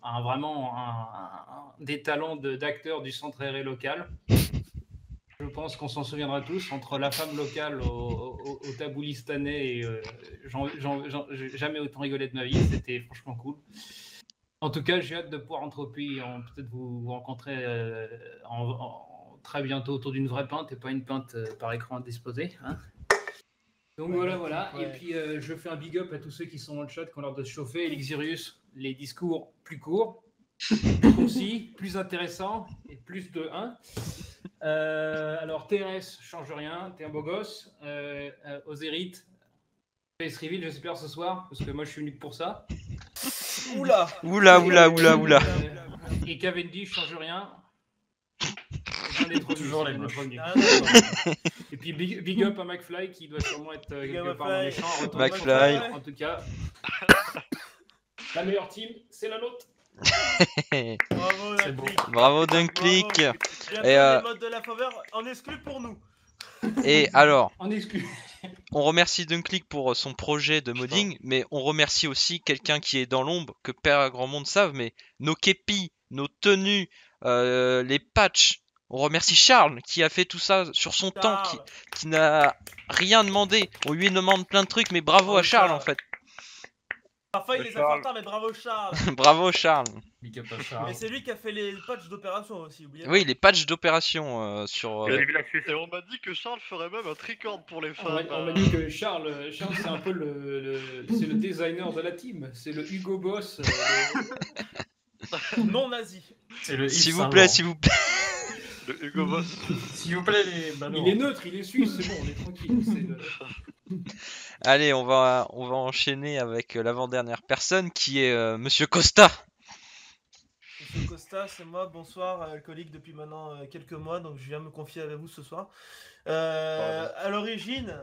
Vraiment des talents d'acteurs du centre aéré local. Je pense qu'on s'en souviendra tous, entre la femme locale au Taboulistanais, et j'ai jamais autant rigolé de ma vie, c'était franchement cool. En tout cas, j'ai hâte de pouvoir peut-être vous rencontrer très bientôt autour d'une vraie pinte et pas une pinte par écran à disposer. Hein. Donc voilà. Et puis je fais un big up à tous ceux qui sont dans le chat, qui ont l'air de se chauffer. Elixirius, les discours plus courts, plus concis, plus intéressants et plus de 1. Alors TRS, change rien, t'es un beau gosse. Osirit, Face Reveal, j'espère ce soir, parce que moi je suis venu que pour ça. Oula. Et Cavendish, change rien. Toujours les moches. Et puis big up à McFly qui doit sûrement être quelque part dans les champs. McFly. En tout cas, la meilleure team, c'est la nôtre. Bravo, Bravo Dunklick. Et les modes de la faveur en exclu pour nous. Et alors, en exclu. On remercie Dunklick pour son projet de modding, mais on remercie aussi quelqu'un qui est dans l'ombre, que pas grand monde savent, mais nos képis, nos tenues, les patchs. On remercie Charles qui a fait tout ça sur son temps, qui n'a rien demandé. On lui demande plein de trucs, mais bravo à Charles en fait. Parfois il les a fait en retard, mais bravo Charles. Bravo Charles. Big up à Charles. Et c'est lui qui a fait les patchs d'opération aussi, oubliez pas. Oui, les patchs d'opération sur... Et on m'a dit que Charles ferait même un tricord pour les fans. On m'a dit que Charles c'est un peu c'est le designer de la team. C'est le Hugo Boss. Non nazi. S'il vous plaît. Le Hugo Boss. S'il vous plaît, les ballons. Il est neutre, il est suisse, c'est bon, on est tranquille. Allez, on va enchaîner avec l'avant-dernière personne qui est Monsieur Costa. Monsieur Costa, c'est moi, bonsoir, alcoolique depuis maintenant quelques mois, donc je viens me confier avec vous ce soir. À l'origine,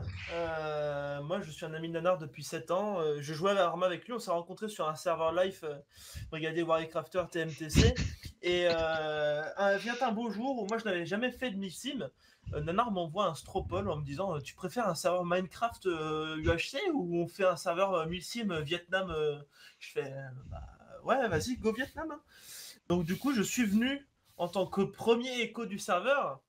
moi je suis un ami de Nanar depuis 7 ans, je jouais à Arma avec lui, on s'est rencontrés sur un serveur live Brigadier Warcrafter TMTC, et vient un beau jour où moi je n'avais jamais fait de Milsim. Nanar m'envoie un stropole en me disant tu préfères un serveur Minecraft UHC ou on fait un serveur Milsim Vietnam. Je fais ouais, vas-y, go Vietnam. Donc du coup je suis venu en tant que premier écho du serveur.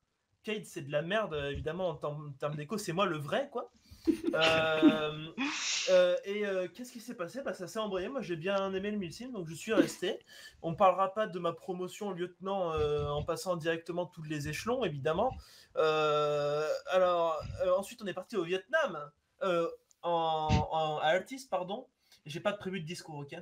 Cade c'est de la merde évidemment en termes d'écho, c'est moi le vrai quoi. Qu'est-ce qui s'est passé? Ça s'est embrouillé, moi j'ai bien aimé le Milsim donc je suis resté. On parlera pas de ma promotion lieutenant en passant directement tous les échelons évidemment. Ensuite on est parti au Vietnam à Altis pardon. J'ai pas de prévu de discours, ok.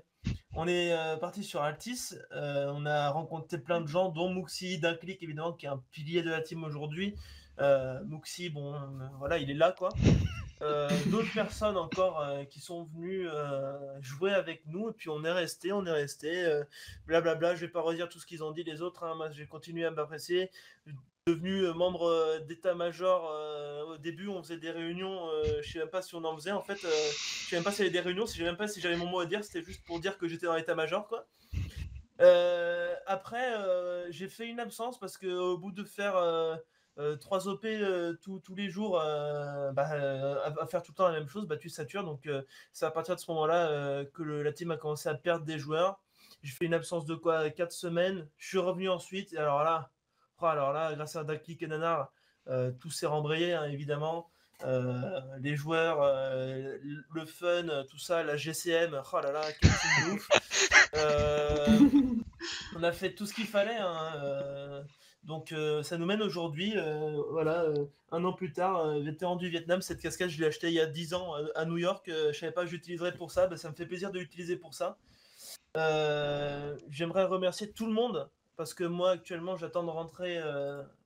On est parti sur Altis, on a rencontré plein de gens, dont Muxi, Dunklick évidemment, qui est un pilier de la team aujourd'hui. Muxi, bon, voilà, il est là quoi. D'autres personnes encore qui sont venues jouer avec nous, et puis on est resté, blablabla. Je vais pas redire tout ce qu'ils ont dit les autres, hein. Moi j'ai continué à m'apprécier. Devenu membre d'état-major. Au début, on faisait des réunions. Je sais même pas si on en faisait. En fait, je sais même pas s'il y avait des réunions. Je sais même pas si j'avais mon mot à dire. C'était juste pour dire que j'étais dans l'état-major, quoi. Après, j'ai fait une absence parce que au bout de faire 3 OP tous les jours, à faire tout le temps la même chose, tu satures. Donc, c'est à partir de ce moment-là que la team a commencé à perdre des joueurs. J'ai fait une absence de 4 semaines. Je suis revenu ensuite. Et alors là, grâce à Dunklick et Nanar, tout s'est rembrayé, hein, évidemment. Les joueurs, le fun, tout ça, la GCM, oh là là, quel truc de ouf. On a fait tout ce qu'il fallait, hein, donc ça nous mène aujourd'hui, un an plus tard, vétéran du Vietnam. Cette casquette, je l'ai achetée il y a 10 ans à New York. Je savais pas que j'utiliserais pour ça, ça me fait plaisir de l'utiliser pour ça. J'aimerais remercier tout le monde. Parce que moi, actuellement, j'attends de rentrer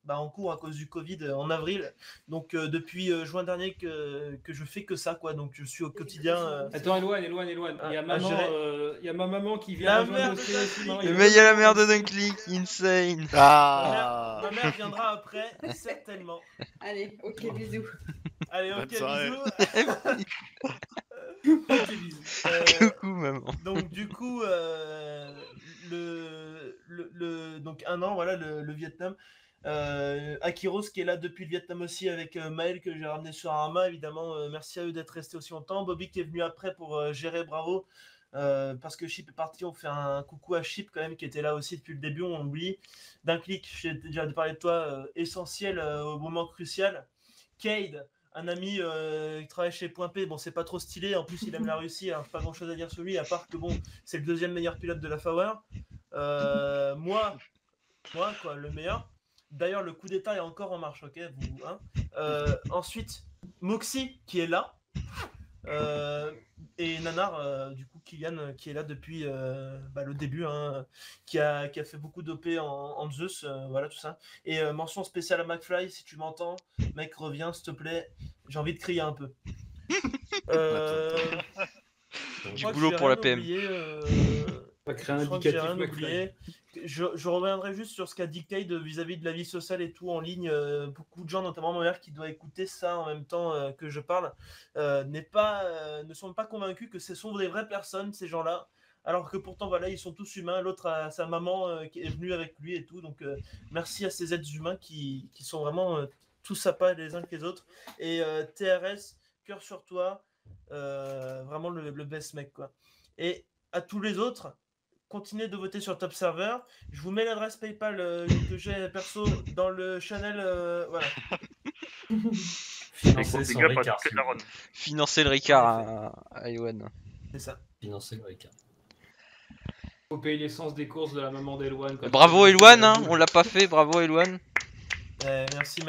en cours à cause du Covid en avril. Donc, depuis juin dernier que je fais que ça, quoi. Donc, je suis au quotidien. Attends, éloigne. Il y a ma maman qui vient. La mère mais il y a la mère de Dunklick, insane. Ma mère viendra après, certainement. Allez, ok, bisous. Allez, ok, bisous. Coucou, maman. Donc, du coup, donc un an, voilà, le Vietnam. Akiros qui est là depuis le Vietnam aussi avec Maël que j'ai ramené sur Arma, évidemment. Merci à eux d'être restés aussi longtemps. Bobby qui est venu après pour gérer Bravo. Parce que Chip est parti, on fait un coucou à Chip quand même qui était là aussi depuis le début, on oublie. Dunklick, j'ai déjà parlé de toi, essentiel au moment crucial. Cade, un ami qui travaille chez Point P, bon c'est pas trop stylé, en plus il aime la Russie, alors pas grand chose à dire sur lui, à part que bon, c'est le 2e meilleur pilote de la Power. Moi quoi, le meilleur. D'ailleurs le coup d'état est encore en marche, ok, vous, hein. Ensuite, Moxie qui est là, Et Nanar, du coup, Kylian, qui est là depuis le début, hein, qui a fait beaucoup d'OP en Zeus, voilà tout ça. Et mention spéciale à McFly, si tu m'entends, mec, reviens, s'il te plaît, j'ai envie de crier un peu. Du boulot pour la PM. On va créer un Je crois que j'ai indicatif rien McFly. oublié. Je reviendrai juste sur ce qu'a dit Cade vis-à-vis de la vie sociale et tout en ligne. Beaucoup de gens, notamment mon mère qui doit écouter ça en même temps que je parle, ne sont pas convaincus que ce sont des vraies personnes, ces gens-là. Alors que pourtant, voilà, ils sont tous humains. L'autre a sa maman qui est venue avec lui et tout. Donc, merci à ces êtres humains qui sont vraiment tous sympas les uns que les autres. Et TRS, cœur sur toi, vraiment le best mec, quoi. Et à tous les autres, continuez de voter sur Top Server. Je vous mets l'adresse PayPal que j'ai perso dans le channel. Voilà. Financer son Ricard. Financer le Ricard à Ewan. C'est ça. Financer le Ricard. Faut payer l'essence des courses de la maman d'Elwan. Bravo Elwan, hein, on l'a pas fait, bravo Elwan. Merci.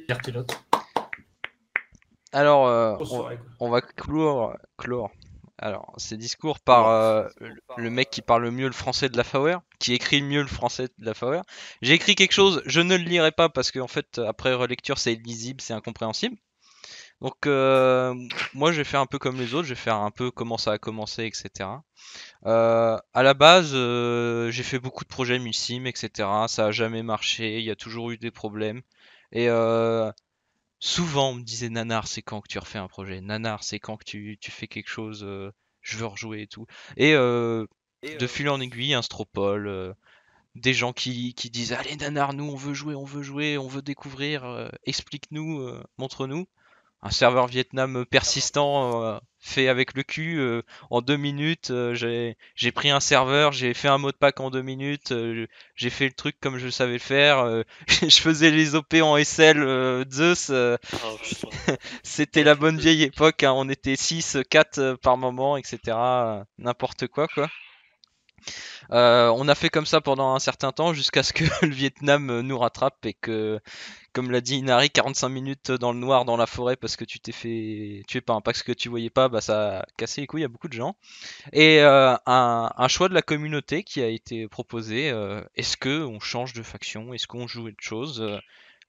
Pierre pilote. Alors, Grosse soirée, on va clore. Alors, ces discours par le mec qui parle le mieux le français de la FAWER, qui écrit mieux le français de la FAWER. J'ai écrit quelque chose, je ne le lirai pas parce que en fait, après relecture, c'est illisible, c'est incompréhensible. Donc, moi, je vais faire un peu comme les autres, je vais faire un peu comment ça a commencé, etc. À la base, j'ai fait beaucoup de projets Mulsim, etc. Ça a jamais marché, il y a toujours eu des problèmes. Et souvent, on me disait Nanar, c'est quand que tu refais un projet? Nanar, c'est quand que tu fais quelque chose? Je veux rejouer et tout. Et de fil en aiguille, Instropol, des gens qui disent allez Nanar, nous on veut jouer, on veut découvrir, explique-nous, montre-nous. Un serveur Vietnam persistant fait avec le cul en 2 minutes. J'ai pris un serveur, j'ai fait un mot de pack en 2 minutes, j'ai fait le truc comme je savais le faire. Je faisais les OP en SL Zeus. C'était la bonne vieille époque, hein, on était 6, 4 par moment, etc. N'importe quoi. On a fait comme ça pendant un certain temps jusqu'à ce que le Vietnam nous rattrape et que, comme l'a dit Inari, 45 minutes dans le noir dans la forêt parce que tu t'es fait tuer par un pack que tu voyais pas, bah ça a cassé les couilles à beaucoup de gens. Et un choix de la communauté qui a été proposé, est-ce que on change de faction, est-ce qu'on joue autre chose?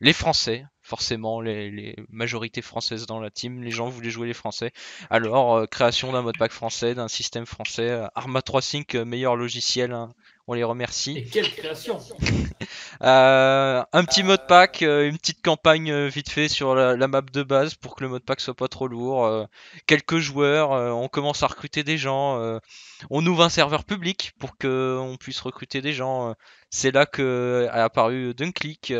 Les Français, forcément, les majorités françaises dans la team, les gens voulaient jouer les Français. Alors, création d'un modpack français, d'un système français, Arma 3 Sync, meilleur logiciel, hein, on les remercie. Et quelle création! Un petit modpack, une petite campagne vite fait sur la map de base pour que le modpack soit pas trop lourd. Quelques joueurs, on commence à recruter des gens. On ouvre un serveur public pour qu'on puisse recruter des gens. C'est là que a apparu Dunkleak.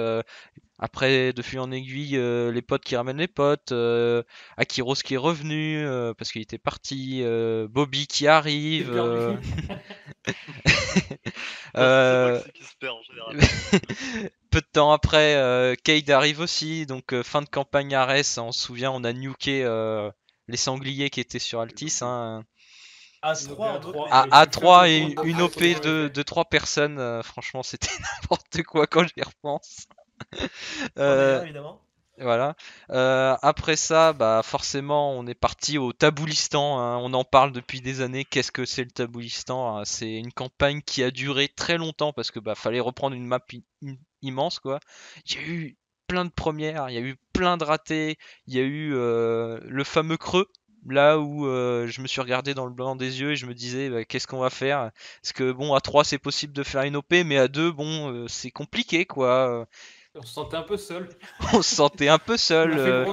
Après, de fil en aiguille, les potes qui ramènent les potes, Akiros qui est revenu parce qu'il était parti, Bobby qui arrive. Peu de temps après, Cade arrive aussi, donc fin de campagne Ares, on se souvient, on a nuké les sangliers qui étaient sur Altis. Hein. A3 et une OP de 3 personnes, franchement c'était n'importe quoi quand j'y repense. Évidemment. Voilà. Après ça, bah forcément, on est parti au Taboulistan. Hein. On en parle depuis des années. Qu'est-ce que c'est le Taboulistan? C'est une campagne qui a duré très longtemps parce que bah fallait reprendre une map immense quoi. Il y a eu plein de premières, il y a eu plein de ratés, il y a eu le fameux creux. Là où je me suis regardé dans le blanc des yeux et je me disais bah, qu'est-ce qu'on va faire? Parce que bon à 3 c'est possible de faire une OP mais à 2 bon c'est compliqué quoi. On se sentait un peu seul. On se sentait un peu seul.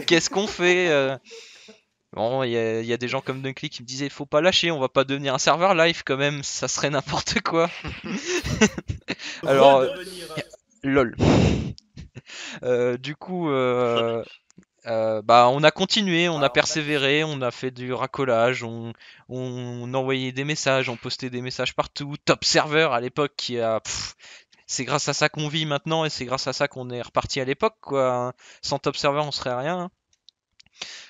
Qu'est-ce qu'on fait? Bon, il y a des gens comme Dunkleak qui me disaient faut pas lâcher, on va pas devenir un serveur live quand même, ça serait n'importe quoi. Alors, lol. Du coup, bah on a continué, on a persévéré, on a fait du racolage, on envoyait des messages, on postait des messages partout. Top Server à l'époque qui a c'est grâce à ça qu'on vit maintenant et c'est grâce à ça qu'on est reparti à l'époque quoi. Sans Top Server on serait rien.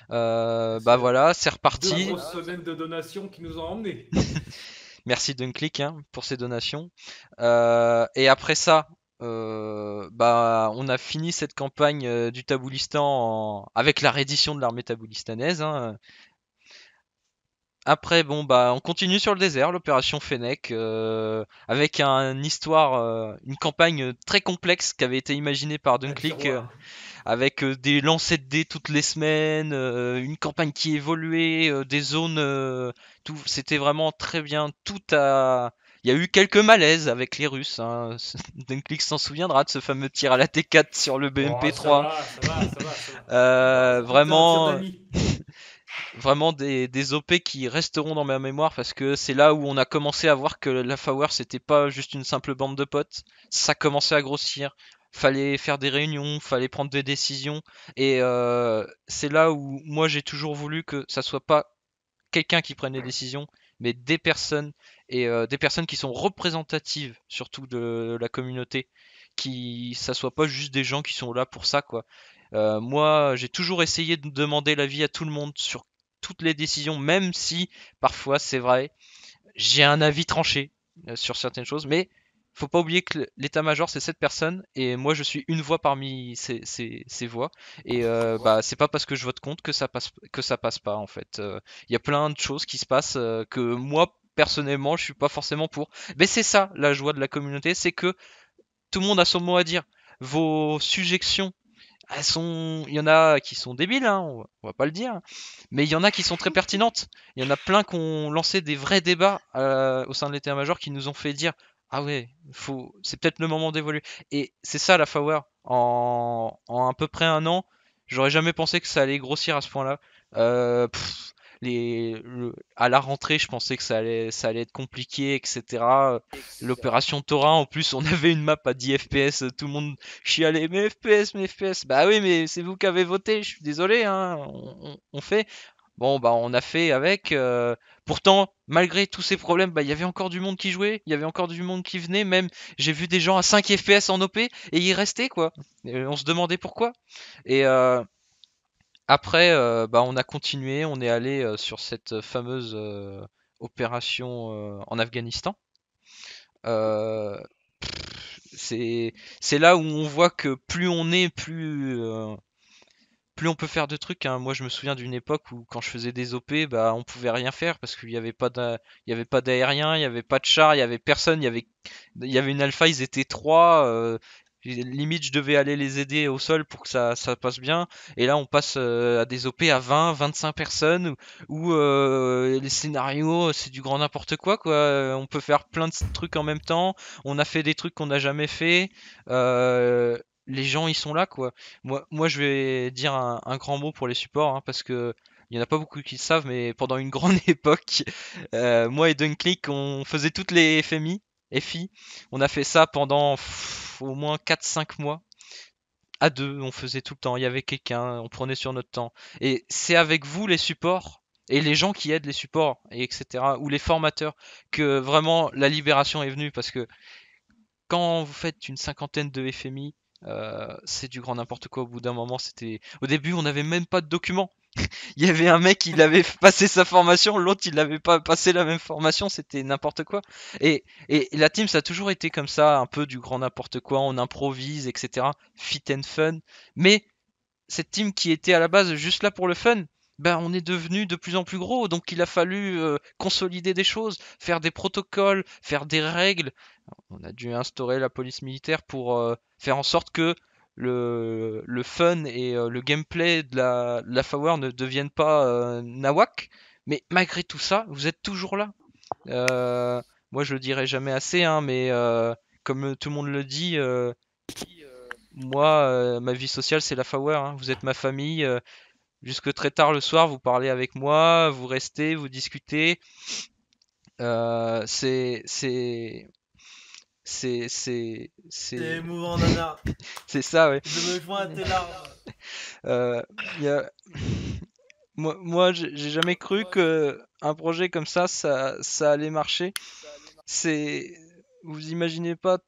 Bah voilà, c'est reparti. 2 grosses semaines de donations qui nous ont emmenés. Merci Dunkleak hein, pour ces donations. Et après ça, on a fini cette campagne du Taboulistan avec la reddition de l'armée taboulistanaise. Hein. Après, on continue sur le désert, l'opération Fennec, avec une campagne très complexe qui avait été imaginée par Dunkleek, avec des lancers de dés toutes les semaines, une campagne qui évoluait, des zones, tout, c'était vraiment très bien. Il y a eu quelques malaises avec les Russes. Hein. Dunkleek s'en souviendra de ce fameux tir à la T4 sur le BMP3. Vraiment. Vraiment des OP qui resteront dans ma mémoire parce que c'est là où on a commencé à voir que la Flower c'était pas juste une simple bande de potes, ça commençait à grossir, fallait faire des réunions, fallait prendre des décisions et c'est là où moi j'ai toujours voulu que ça soit pas quelqu'un qui prenne les décisions mais des personnes et des personnes qui sont représentatives surtout de la communauté, ça soit pas juste des gens qui sont là pour ça quoi. Moi j'ai toujours essayé de demander l'avis à tout le monde sur toutes les décisions, même si parfois c'est vrai, j'ai un avis tranché sur certaines choses, mais faut pas oublier que l'état-major c'est 7 personnes et moi je suis une voix parmi ces voix et c'est pas parce que je vote contre que ça passe pas en fait. Il y a plein de choses qui se passent que moi personnellement je suis pas forcément pour. Mais c'est ça la joie de la communauté, c'est que tout le monde a son mot à dire. Vos suggestions il y en a qui sont débiles, hein, on va pas le dire, mais il y en a qui sont très pertinentes. Il y en a plein qui ont lancé des vrais débats au sein de l'état-major qui nous ont fait dire ah ouais, c'est peut-être le moment d'évoluer. Et c'est ça la Flower. En à peu près un an, j'aurais jamais pensé que ça allait grossir à ce point-là. À la rentrée, je pensais que ça allait être compliqué, etc. L'opération Torah, en plus, on avait une map à 10 FPS, tout le monde chialait, mais FPS. Bah oui, mais c'est vous qui avez voté, je suis désolé, hein, on fait. On a fait avec. Pourtant, malgré tous ces problèmes, il y avait encore du monde qui jouait, il y avait encore du monde qui venait. Même, j'ai vu des gens à 5 FPS en OP et ils restaient, quoi. Et on se demandait pourquoi. Et après, on a continué, on est allé sur cette fameuse opération en Afghanistan. C'est là où on voit que plus on est, plus on peut faire de trucs. Hein. Moi, je me souviens d'une époque où quand je faisais des OP, on pouvait rien faire parce qu'il n'y avait pas d'aérien, il n'y avait pas de char, il y avait personne, il y avait une alpha, ils étaient 3. Limite, je devais aller les aider au sol pour que ça passe bien. Et là, on passe à des OP à 20, 25 personnes où les scénarios, c'est du grand n'importe quoi, quoi. On peut faire plein de trucs en même temps. On a fait des trucs qu'on n'a jamais fait. Les gens, ils sont là, quoi. Moi je vais dire un grand mot pour les supports, hein, parce que il y en a pas beaucoup qui le savent, mais pendant une grande époque, moi et Dunkleek, on faisait toutes les FMI. On a fait ça pendant au moins 4-5 mois. À deux, on faisait tout le temps. Il y avait quelqu'un, on prenait sur notre temps. Et c'est avec vous, les supports, et les gens qui aident les supports, et etc., ou les formateurs, que vraiment la libération est venue. Parce que quand vous faites une cinquantaine de FMI, c'est du grand n'importe quoi. Au bout d'un moment, au début, on n'avait même pas de documents. Il y avait un mec, il avait passé sa formation, l'autre, il n'avait pas passé la même formation, c'était n'importe quoi. Et la team, ça a toujours été comme ça, un peu du grand n'importe quoi, on improvise, etc. Fit and fun. Mais cette team qui était à la base juste là pour le fun, on est devenu de plus en plus gros, donc il a fallu consolider des choses, faire des protocoles, faire des règles. On a dû instaurer la police militaire pour faire en sorte que le fun et le gameplay de la Flower ne deviennent pas nawak. Mais malgré tout ça, vous êtes toujours là. Moi, je le dirai jamais assez, hein, mais comme tout le monde le dit, moi, ma vie sociale, c'est la Flower. Hein. Vous êtes ma famille. Jusque très tard le soir, vous parlez avec moi, vous restez, vous discutez. C'est émouvant, Nana. C'est ça, ouais. Je me joins à tes larmes. Moi, j'ai jamais cru que un projet comme ça allait marcher. Vous imaginez pas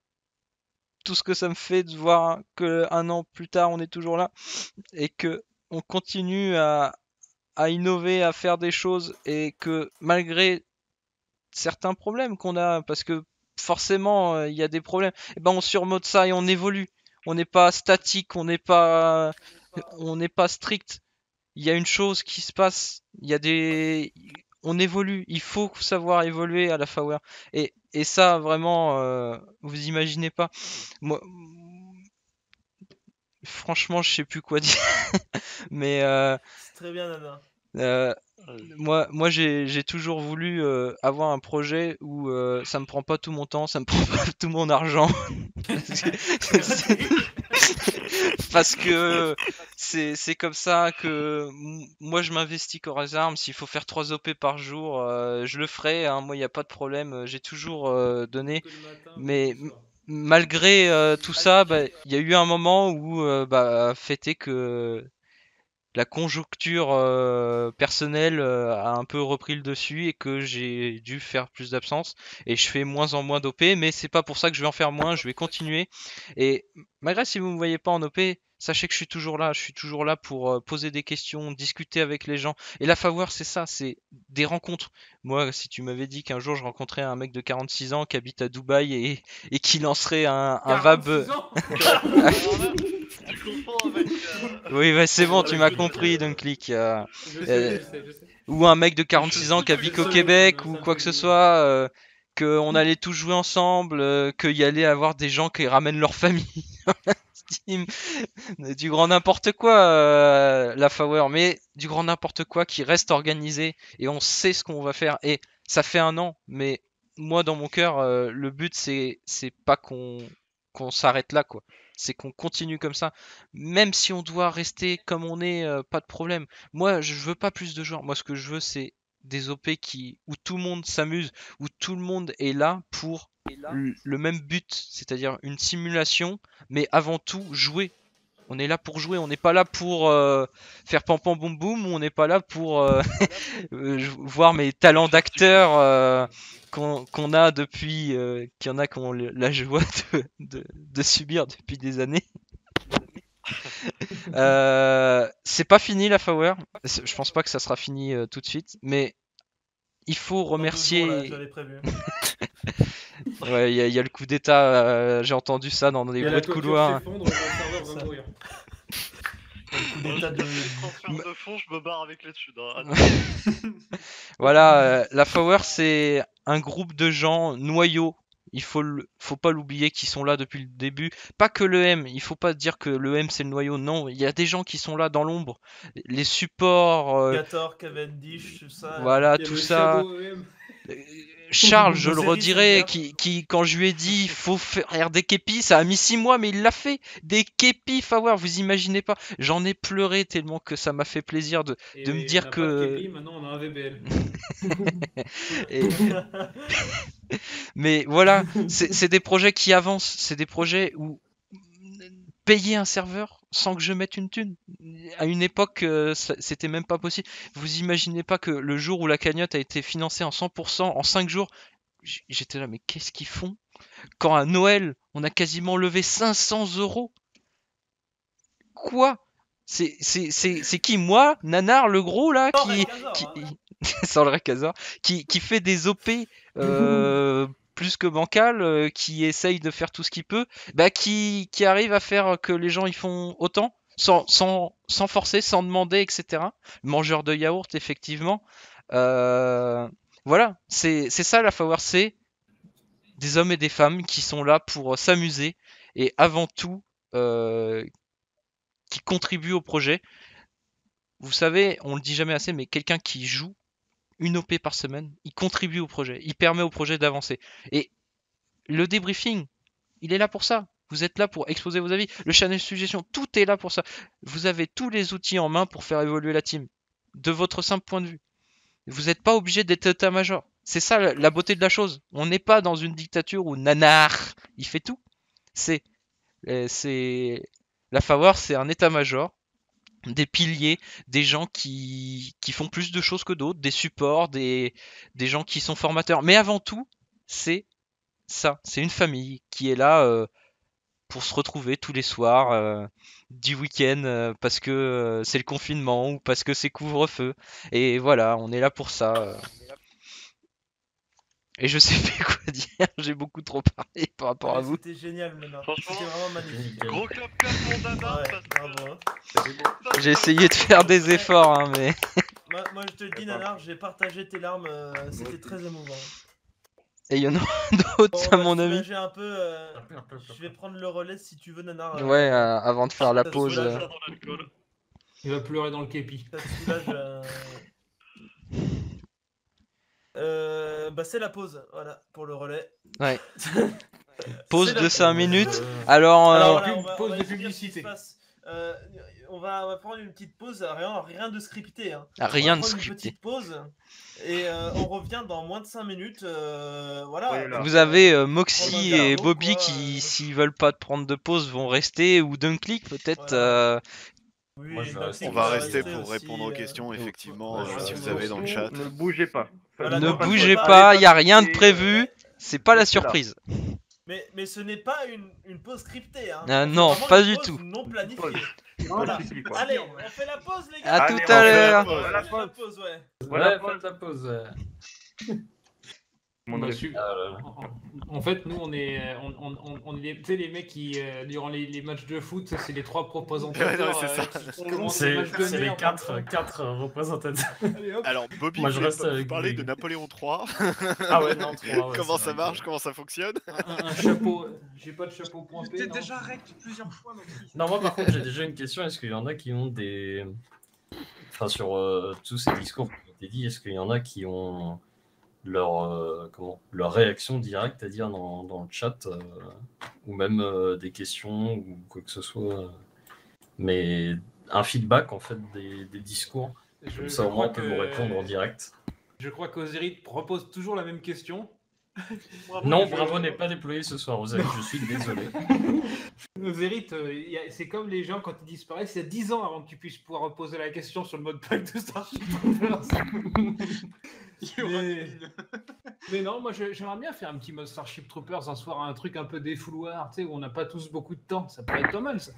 tout ce que ça me fait de voir que un an plus tard, on est toujours là et que on continue à innover, à faire des choses et que malgré certains problèmes qu'on a, parce que forcément il y a des problèmes. Et ben on surmonte ça et on évolue. On n'est pas statique, on n'est pas strict. Il y a une chose qui se passe, on évolue, il faut savoir évoluer à la Flower. Et ça, vraiment, vous imaginez pas. Moi, franchement, je sais plus quoi dire. Mais C'est très bien, Nana. moi j'ai toujours voulu avoir un projet où ça me prend pas tout mon temps, ça me prend pas tout mon argent. Parce que c'est comme ça que moi je m'investis corps et armes. S'il faut faire 3 OP par jour, je le ferai, hein. Moi il n'y a pas de problème, j'ai toujours donné. Mais malgré tout ça, bah, il y a eu un moment où fêter que la conjoncture personnelle a un peu repris le dessus et que j'ai dû faire plus d'absence et je fais moins en moins d'OP, mais c'est pas pour ça que je vais en faire moins, je vais continuer. Et malgré si vous me voyez pas en OP, sachez que je suis toujours là pour poser des questions, discuter avec les gens. Et la Flower, c'est ça, c'est des rencontres. Moi, si tu m'avais dit qu'un jour je rencontrais un mec de 46 ans qui habite à Dubaï et qui lancerait un VAB. 46 ans Tu confonds avec. Oui, bah, c'est bon, tu m'as compris, donc clic. Je sais. Ou un mec de 46 ans qui habite au Québec ou quoi que ce soit, qu'on allait tous jouer ensemble, qu'il y allait avoir des gens qui ramènent leur famille. Steam. Du grand n'importe quoi, la Flower, mais du grand n'importe quoi qui reste organisé et on sait ce qu'on va faire. Et ça fait 1 an, mais moi dans mon cœur, le but c'est pas qu'on s'arrête là, quoi. C'est qu'on continue comme ça. Même si on doit rester comme on est, pas de problème. Moi, je veux pas plus de joueurs. Moi, ce que je veux, c'est des OP où tout le monde s'amuse, où tout le monde est là pour le même but, c'est-à-dire une simulation, mais avant tout jouer. On est là pour jouer, on n'est pas là pour faire pam pam boum boum, on n'est pas là pour voir mes talents d'acteur qu'on a depuis, qu'il y en a qui ont la joie de subir depuis des années. C'est pas fini la Flower, je pense pas que ça sera fini tout de suite, mais il faut remercier. Dans 2 jours, là, j'avais prévu. Ouais, il y a le coup d'état, j'ai entendu ça dans les bruits de couloir. Transfert de fond, je me barre avec l'étude. Voilà, la Flower c'est un groupe de gens noyaux. Il faut pas l'oublier qui sont là depuis le début. Pas que le M, il faut pas dire que le M c'est le noyau. Non, il y a des gens qui sont là dans l'ombre. Les supports. Gator, Cavendish, tout ça. Voilà, tout ça. Charles, je le redirai, qui quand je lui ai dit il faut faire des képis, ça a mis 6 mois, mais il l'a fait. Des képis Flower, vous imaginez pas. J'en ai pleuré tellement que ça m'a fait plaisir de me dire que. Maintenant on a un VBL. Mais voilà, c'est des projets qui avancent, c'est des projets où payer un serveur sans que je mette une thune. À une époque, c'était même pas possible. Vous imaginez pas que le jour où la cagnotte a été financée en 100% en 5 jours, j'étais là, mais qu'est-ce qu'ils font? Quand à Noël, on a quasiment levé 500 €. Quoi? C'est qui, moi, Nanar, le gros là, sans le Rekazor, qui fait des OP plus que bancal, qui essaye de faire tout ce qu'il peut, qui arrive à faire que les gens ils font autant, sans forcer, sans demander, etc. Mangeur de yaourt, effectivement. Voilà, c'est ça la Flower, c'est des hommes et des femmes qui sont là pour s'amuser et avant tout qui contribuent au projet. Vous savez, on le dit jamais assez, mais quelqu'un qui joue une OP par semaine, il contribue au projet, il permet au projet d'avancer. Et le débriefing, il est là pour ça. Vous êtes là pour exposer vos avis. Le channel suggestion, tout est là pour ça. Vous avez tous les outils en main pour faire évoluer la team, de votre simple point de vue. Vous n'êtes pas obligé d'être état-major. C'est ça la beauté de la chose. On n'est pas dans une dictature où Nanar, il fait tout. La Flower, c'est un état-major, des piliers, des gens qui font plus de choses que d'autres, des supports, des gens qui sont formateurs. Mais avant tout, c'est ça, c'est une famille qui est là pour se retrouver tous les soirs du week-end parce que c'est le confinement ou parce que c'est couvre-feu. Et voilà, on est là pour ça. Et je sais plus quoi dire, j'ai beaucoup trop parlé par rapport à vous. C'était génial, Ménard. Franchement, C'était vraiment magnifique. Gros clap mon dada. Ouais, bravo. J'ai essayé de faire des efforts, hein, mais... Moi, je te le dis, Nanar, j'ai partagé tes larmes, c'était très émouvant. Et il y en a d'autres, à mon avis. Soulager un peu, je vais prendre le relais si tu veux, Nanar. Ouais, avant de faire la ça te pause. soulage. Il va pleurer dans le képi. Ça te soulage. Bah c'est la pause, voilà, pour le relais. Ouais. Pause de 5 minutes. Alors, Alors, voilà, pause va de expliquer ce qui publicité. se passe. On va prendre une petite pause, rien de scripté. Hein. Rien On va de prendre une scripté. petite pause et on revient dans moins de 5 minutes. Voilà. vous avez Prendre Moxie un et verre d'eau, Bobby quoi, qui, s'ils veulent pas de prendre de pause, vont rester, ou Dunklick peut-être. Oui, Moi, je vais rester. On va va rester rester pour aussi, répondre aux questions, effectivement, ouais, si ouais, vous avez dans le chat. Ne bougez pas. Voilà, Ne non, bougez pas- pas, il y a allez rien de pas prévu. C'est pas la restez là. surprise. Mais ce n'est pas une pause scriptée. Hein. Ah C'est non, vraiment pas une du pause tout. Non planifiée. Pause. Voilà. Pas de soucis, quoi. Allez, on fait la pause, les gars. À Allez, tout on à fait la l'heure. pause. On fait la pause, ouais. Voilà, Ouais, faites la pause. Mon Bah, rêve. En fait, nous, on est tu sais, les mecs qui, durant les matchs de foot, ça, c'est les 3 représentateurs. Ouais, non, c'est ça. qui commencent les C'est matchs de c'est les merde. 4 représentateurs. Allez, hop. Alors, Bobby, Moi, je je vais reste pas vous avec parler lui. de Napoléon III. Ah ouais, non, 3. Ouais, Comment c'est ça vrai marche, que- comment ça fonctionne. Un chapeau. J'ai pas de chapeau pointé. J'étais non. déjà rect plusieurs fois, donc oui. Non, moi par contre, j'ai déjà une question. Est-ce qu'il y en a qui ont des. Enfin, sur tous ces discours qui ont été dit, est-ce qu'il y en a qui ont leur réaction directe à dire dans le chat, ou même des questions ou quoi que ce soit, mais un feedback en fait des discours. Comme ça, au moins, on peut vous répondre en direct. Je crois qu'Osirit repose toujours la même question. Non, Bravo n'est pas déployé ce soir, Osirit, je suis désolé. Osirit, c'est comme les gens quand ils disparaissent, il y a 10 ans avant que tu puisses pouvoir reposer la question sur le mode pack de Starship Troopers. Mais non, moi j'aimerais bien faire un petit mode Starship Troopers un soir, un truc un peu défouloir, tu sais, où on n'a pas tous beaucoup de temps, ça pourrait être pas mal ça.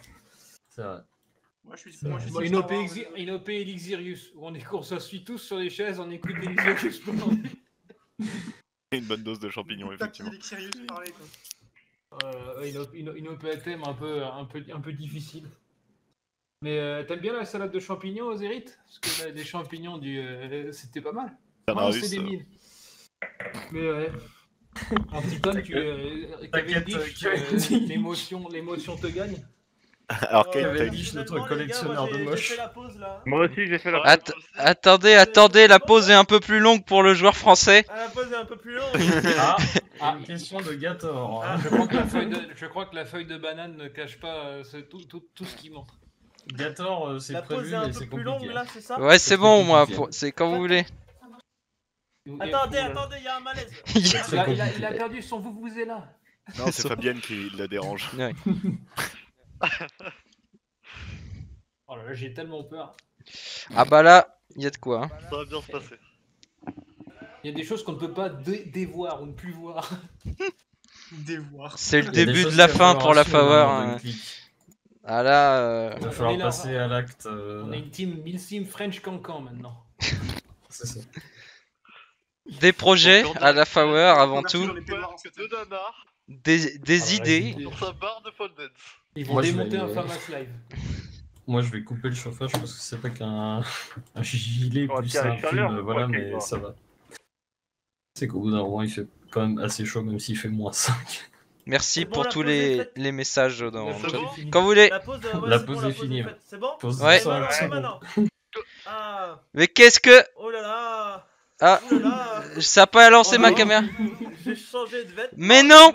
C'est vrai. Moi, je suis Bon, une OP Elixirius, où on s'assuit tous sur les chaises, on écoute Elixirius pendant... Une bonne dose de champignons, effectivement. Une OP à thème un peu difficile. Mais t'aimes bien la salade de champignons, Osirit? Parce que les champignons, c'était pas mal. Moi, c'est des mines. Mais ouais. En Titan, Cavendish, l'émotion te gagne. Alors, Cavendish, notre collectionneur de moches. Moi aussi, j'ai fait la pause. Attendez, la pause est un peu plus longue pour le joueur français. Ah, la pause est un peu plus longue. Une question de Gator. Je crois que la feuille de banane ne cache pas tout ce qui montre. Gator, c'est La pause prévu, est un mais peu c'est plus compliqué. longue là, c'est ça? Ouais, c'est bon, moi, c'est quand vous voulez. Attendez, il y a un malaise. Il a perdu son vous-vous-êtes-là. Non, c'est Fabienne qui la dérange. Ouais. Oh là là, j'ai tellement peur. Ah bah là, il y a de quoi. Hein. Ça va bien se passer. Il y a des choses qu'on ne peut pas dévoir ou ne plus voir. Dévoir. C'est le Il y a des début choses de la qu'il va fin falloir pour la assumer faveur. dans Hein. Dunklick. Ah là. Il va falloir On est là. passer à l'acte. On est une team Milsim French Cancan maintenant. C'est ça. Des projets à la faveur avant tout. Deux nanars Des idées. sur sa barre de Fall Dance. Ils vont Moi, je démonter vais- un Famas Live. Moi, je vais couper le chauffage parce que c'est pas qu'un gilet On va plus tirer un la chaleur, film, voilà, ok, mais bon. ça va. C'est qu'au bout d'un moment, il fait quand même assez chaud, même s'il fait moins 5. Merci bon, pour la tous pause est les, faite. les messages dans le pause chat. est finie. Quand vous voulez. La pause, La c'est pause bon, est finie. faite. C'est bon? Pause Ouais. de 5 C'est secondes. maintenant. Ah, Mais qu'est-ce que. oh là là. Ah, Oh là là. ça a pas lancé Oh ma non. caméra. J'ai changé de vêtements. Mais non.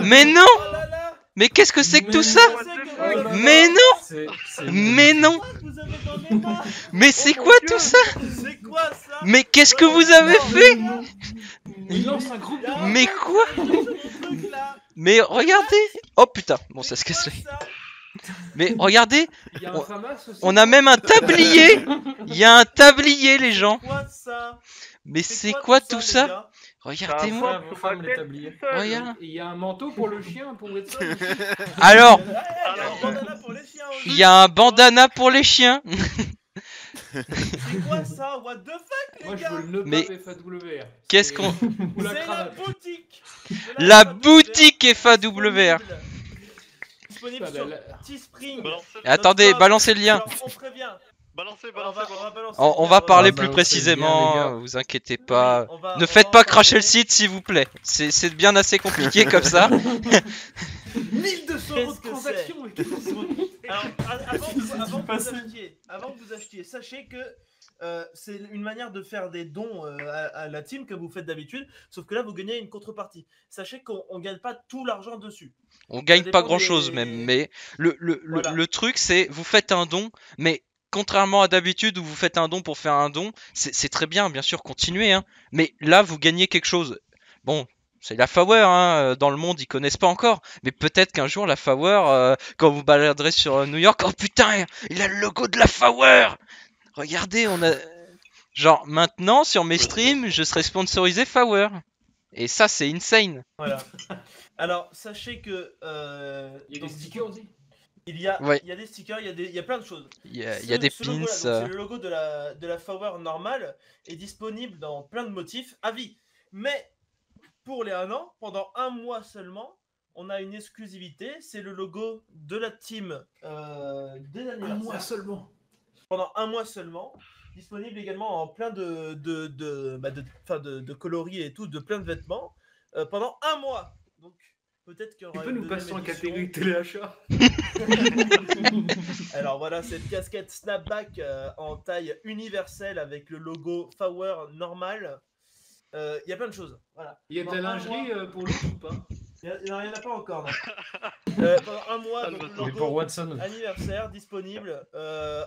Mais non. Oh là là. Mais qu'est-ce que c'est que tout ça? Oh Mais non. C'est Mais non. Vous avez dans mes mains. Mais c'est quoi tout ça? C'est quoi ça? Mais qu'est-ce que vous avez fait? Il lance un groupe de... Mais quoi? Mais regardez. Oh putain. Bon, ça se casse les. Mais regardez. Il y a un Famas aussi. On a même un tablier. Il y a un tablier, les gens. Quoi ça? Mais c'est quoi tout ça? les gars? Regardez-moi. Vos femmes les tabliers. Regarde. Et il y a un manteau pour le chien, pour être seul. Alors, Ouais, il y a un bandana pour les chiens aussi. il y a un bandana pour les chiens. C'est quoi ça? What the fuck, les Moi, je gars? veux le Mais pape FAWR. qu'est-ce qu'on... Ou la C'est la cravate. boutique. La boutique FAWR. Disponible Ah, bah, sur là- Teespring. Attendez, balancez le lien. Alors, on prévient. Balancez, On va balancez. balancer On le va lien, parler va plus balancer le lien, les précisément, gars. vous inquiétez pas. on va- Ne on faites va pas en cracher le parler. site s'il vous plaît. C'est bien assez compliqué comme ça. 1200 euros Qu'est-ce de que transaction. mais qu'est-ce que c'est Alors, avant que vous achetiez, sachez que c'est une manière de faire des dons à la team comme vous faites d'habitude, sauf que là vous gagnez une contrepartie. Sachez qu'on ne gagne pas tout l'argent dessus. On gagne Ça pas dépend grand chose des- même, mais le truc c'est vous faites un don, mais contrairement à d'habitude où vous faites un don pour faire un don, c'est très bien, bien sûr, continuez, hein, mais là vous gagnez quelque chose. Bon, c'est la Fawer, hein, dans le monde ils connaissent pas encore, mais peut-être qu'un jour la Fawer, quand vous baladerez sur New York, oh putain, il a le logo de la Fawer. Regardez, on a... Genre, maintenant, sur mes streams, je serai sponsorisé Fawer. Et ça, c'est insane. Voilà. Alors, sachez que. Il y a donc, des stickers aussi. Il y a, Ouais. il y a des stickers, il y a plein de choses. Il y a des Ce logo-là, pins. donc, c'est le logo de la Fawer normale, est disponible dans plein de motifs à vie. Mais pour les 1 an, pendant 1 mois seulement, on a une exclusivité. C'est le logo de la team des anniversaires. 1 mois seulement. Pendant 1 mois seulement. Disponible également en plein de coloris et tout, de plein de vêtements. Pendant 1 mois. Donc peut-être qu'il y Tu aura peux une nous passer en deuxième catégorie édition. téléachat. Alors voilà, cette casquette snapback en taille universelle avec le logo Fawer normal. Il y a plein de choses. Voilà. Il y a de la Pendant un lingerie mois- pour l'autre ou pas? Il n'y en a pas encore. Non. Pendant 1 mois, donc, le Mais logo pour Watson. anniversaire disponible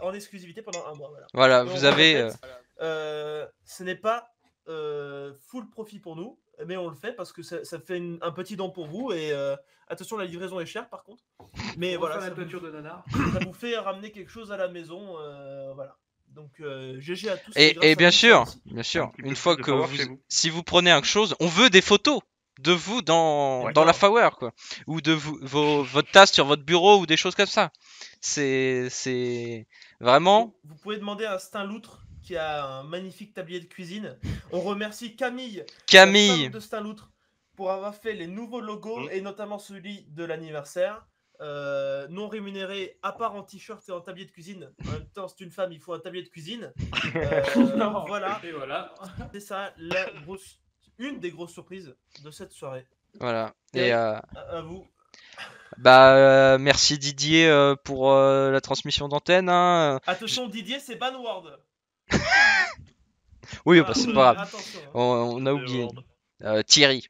en exclusivité pendant 1 mois. Voilà. Voilà, Et vous on avez... répète, ce n'est pas full profit pour nous, mais on le fait parce que ça fait un petit don pour vous. Et attention, la livraison est chère par contre. Mais On va voilà, faire ça la toiture de nanar. ça vous fait ramener quelque chose à la maison. Voilà. Donc GG à tous. Et grâce à bien vous, ça sûr, aussi. bien sûr, petit peu une fois plus de que Fawer vous... chez vous. Si vous prenez quelque chose, on veut des photos de vous dans la Fawer, quoi. Ou de votre tasse sur votre bureau ou des choses comme ça. C'est vraiment... Vous pouvez demander à Stin Loutre qui a un magnifique tablier de cuisine. On remercie Camille, Camille. la femme de Stin Loutre, pour avoir fait les nouveaux logos et notamment celui de l'anniversaire. Non rémunéré, à part en t-shirt et en tablier de cuisine. En même temps, c'est une femme, il faut un tablier de cuisine. Non, Voilà, et voilà. c'est ça, une des grosses surprises de cette soirée. Voilà. Et Et à vous. bah merci Didier pour la transmission d'antenne. Hein. Attention, Didier, c'est Banward. Oui, Voilà, bah, c'est pas grave. attention, hein. On a oublié. Thierry.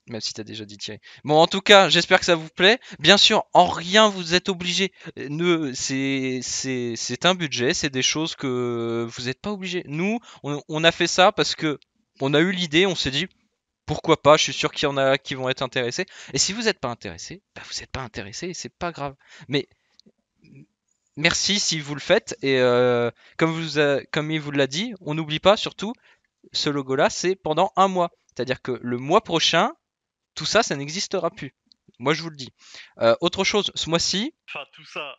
Même si t'as déjà dit Thierry. Bon, en tout cas, j'espère que ça vous plaît. Bien sûr, en rien vous êtes obligé. C'est un budget, c'est des choses que vous n'êtes pas obligé. Nous, on a fait ça parce que on a eu l'idée, on s'est dit pourquoi pas. Je suis sûr qu'il y en a qui vont être intéressés. Et si vous n'êtes pas intéressé, bah vous n'êtes pas intéressé et c'est pas grave. Mais merci si vous le faites. Et comme il vous l'a dit, on n'oublie pas surtout ce logo-là, c'est pendant 1 mois. C'est-à-dire que le mois prochain, tout ça, ça n'existera plus. Moi, je vous le dis. Autre chose, ce mois-ci... Enfin, tout ça,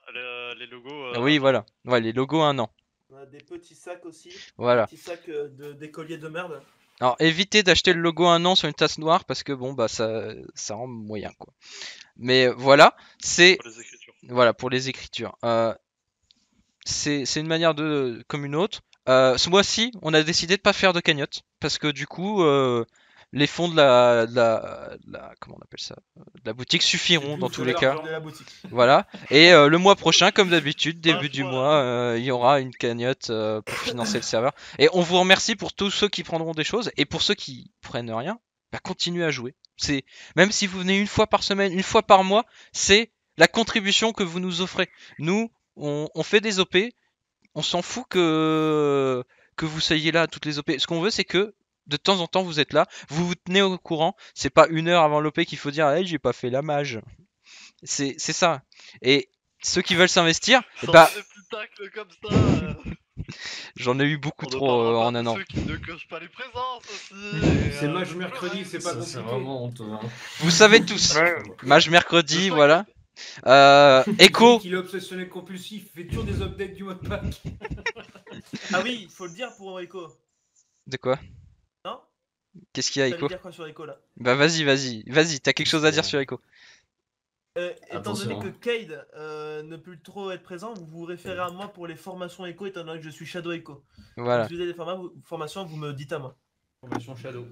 les logos. Oui, voilà. Ouais, les logos 1 an. On a des petits sacs aussi. Voilà. Des petits sacs d'écoliers de merde. Alors, évitez d'acheter le logo 1 an sur une tasse noire parce que, bon, bah, ça rend moyen, quoi. Mais voilà, c'est... Pour les écritures. Voilà, pour les écritures. C'est une manière comme une autre. Ce mois-ci, on a décidé de pas faire de cagnotte parce que, du coup... les fonds de la comment on appelle ça, de la boutique suffiront dans tous les cas. De la boutique. Voilà. Et le mois prochain, comme d'habitude, début du mois, il y aura une cagnotte pour financer le serveur. Et on vous remercie pour tous ceux qui prendront des choses et pour ceux qui prennent rien, bah continuez à jouer. C'est même si vous venez 1 fois par semaine, 1 fois par mois, c'est la contribution que vous nous offrez. Nous, on fait des OP, on s'en fout que vous soyez là à toutes les OP. Ce qu'on veut, c'est que de temps en temps, vous êtes là, vous vous tenez au courant. C'est pas 1 heure avant l'OP qu'il faut dire hey, j'ai pas fait la mage. C'est ça. Et ceux qui veulent s'investir, bah, Comme ça, j'en ai eu beaucoup on trop ne parlera en pas un de an. ceux qui ne cochent pas les présences aussi. C'est mage mercredi, c'est pas compliqué. C'est vraiment honteux. Hein. Vous savez tous. Mage mercredi, voilà. Echo. Qui est obsessionnel compulsif, fait toujours des updates du mode pack. Ah oui, il faut le dire pour Echo. De quoi? Non? Qu'est-ce qu'il y a, T'allais Echo? dire quoi sur Echo là? Bah vas-y, t'as quelque chose à dire sur Echo. Étant donné Attention. que Cade ne peut trop être présent, vous vous référez à moi pour les formations Echo, étant donné que je suis Shadow Echo. Voilà. Donc, si vous avez des formations, vous me dites à moi. Formation Shadow.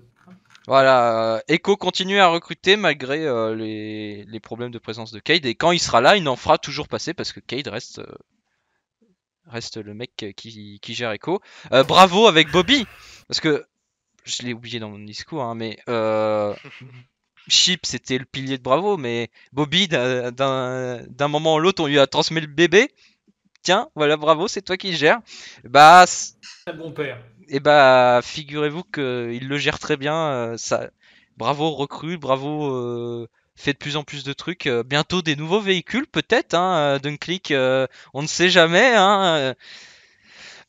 Voilà, Echo continue à recruter malgré les problèmes de présence de Cade. Et quand il sera là, il en fera toujours passer parce que Cade reste le mec qui gère Echo. Bravo avec Bobby, parce que je l'ai oublié dans mon discours, hein, mais Chip c'était le pilier de Bravo, mais Bobby d'un moment à l'autre on lui a transmis le bébé. Tiens, voilà, Bravo, c'est toi qui gères. Bah, Très bon père. et bah, figurez-vous qu'il le gère très bien. Bravo recrute, Bravo fait de plus en plus de trucs. Bientôt des nouveaux véhicules, peut-être, hein, Dunkleek, on ne sait jamais. Hein,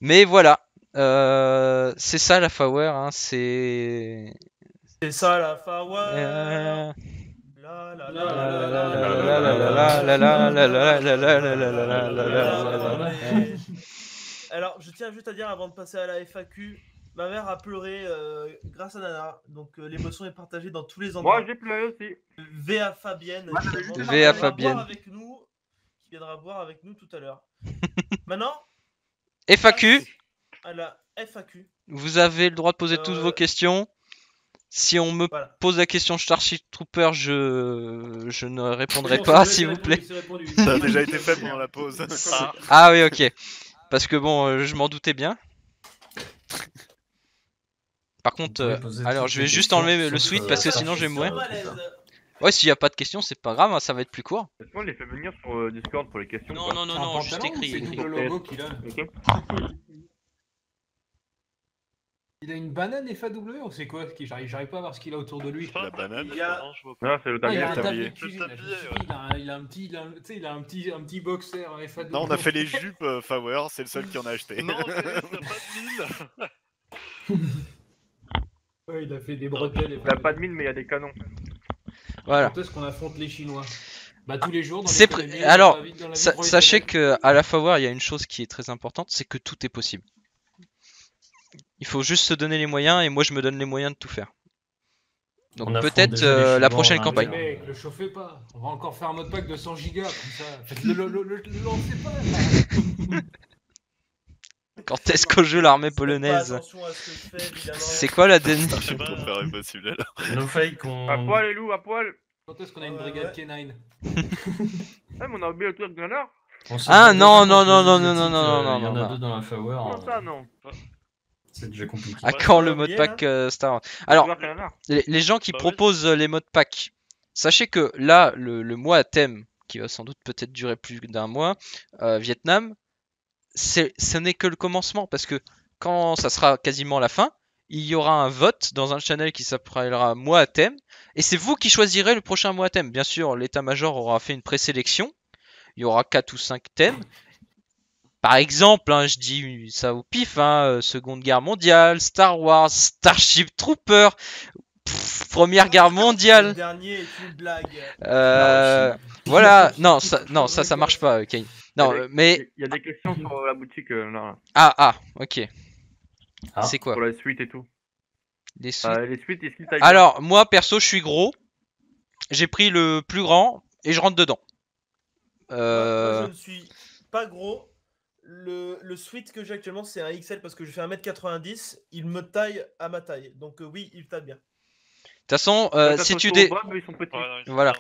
mais voilà, c'est ça la Power, hein, c'est. C'est ça la Power. Alors, je tiens juste à dire avant de passer à la FAQ, ma mère a pleuré grâce à Nana, donc l'émotion est partagée dans tous les endroits. Moi j'ai pleuré aussi. VA Fabienne, VA Fabienne. Qui viendra boire avec nous tout à l'heure. Maintenant, FAQ. à la FAQ. Vous avez le droit de poser toutes vos questions. Si on me pose la question Starship Trooper, je ne répondrai pas, s'il vous plaît. Ça a déjà été fait pendant la pause. Ah oui, ok. Parce que bon, je m'en doutais bien. Par contre, alors je vais juste enlever le suite parce que sinon je vais mourir. Ouais, s'il n'y a pas de questions, c'est pas grave, hein, ça va être plus court. Est-ce qu'on les fait venir sur Discord pour les questions? Non, non, non, non, juste écrit. C'est double logo qu'il a. Ok. Il a une banane FAW ou c'est quoi? J'arrive pas à voir ce qu'il a autour de lui. La banane. Non, c'est le Ah, il a un tablier. tablier de cuisine. là, je me suis dit, il a un petit boxer FAW. Non, on a fait les jupes Power, c'est le seul qui en a acheté. Non, t'as pas de mine. Ouais, il a fait des bretelles. Il a pas de mine, mais il y a des canons. Voilà. Quand est-ce qu'on affronte les Chinois? Bah tous les jours. Dans C'est les alors, dans la vie sachez professionnelle. que à la Power, il y a une chose qui est très importante, c'est que tout est possible. Il faut juste se donner les moyens et moi je me donne les moyens de tout faire. Donc On affronte peut-être déjà les la Chinois prochaine en campagne. Mec, le chauffez pas. On va encore faire un mode pack de 100 gigas comme ça. Faites-le lancez pas. Là. Quand est-ce qu'au jeu l'armée polonaise? C'est quoi la dernière? Starship Trooper est possible alors. No fake, on. À poil les loups, à poil. Quand est-ce qu'on a une brigade K9? Eh, mais on a oublié le truc de l'heure. Ah non, non, non, non, non, non, non, non, Il y en non. a deux dans la Power. Comment ça, non? C'est déjà compliqué. À quand le mode pack Star Wars? Alors, Tu vois qu'il y en a. les gens qui proposent les modes pack, sachez que là, le mois à thème, qui va sans doute peut-être durer plus d'un mois, Vietnam, ce n'est que le commencement, parce que quand ça sera quasiment la fin, il y aura un vote dans un channel qui s'appellera mois à thème, et c'est vous qui choisirez le prochain mois à thème. Bien sûr, l'état-major aura fait une présélection, il y aura 4 ou 5 thèmes. Par exemple, hein, je dis ça au pif, hein, Seconde Guerre mondiale, Star Wars, Starship Trooper, Première Guerre mondiale. Le dernier est une blague. Voilà, non, ça marche pas, Kane. Non, mais Il y a des questions sur la boutique là. ah, ok. C'est quoi? Pour la suite et tout. Les suites. Les suites, est-ce qu'il t'a Alors, moi perso, je suis gros. J'ai pris le plus grand et je rentre dedans. Moi, je ne suis pas gros. Le suite que j'ai actuellement, c'est un XL parce que je fais 1m90. Il me taille à ma taille. Donc, oui, il taille bien. De toute façon, si tu voilà,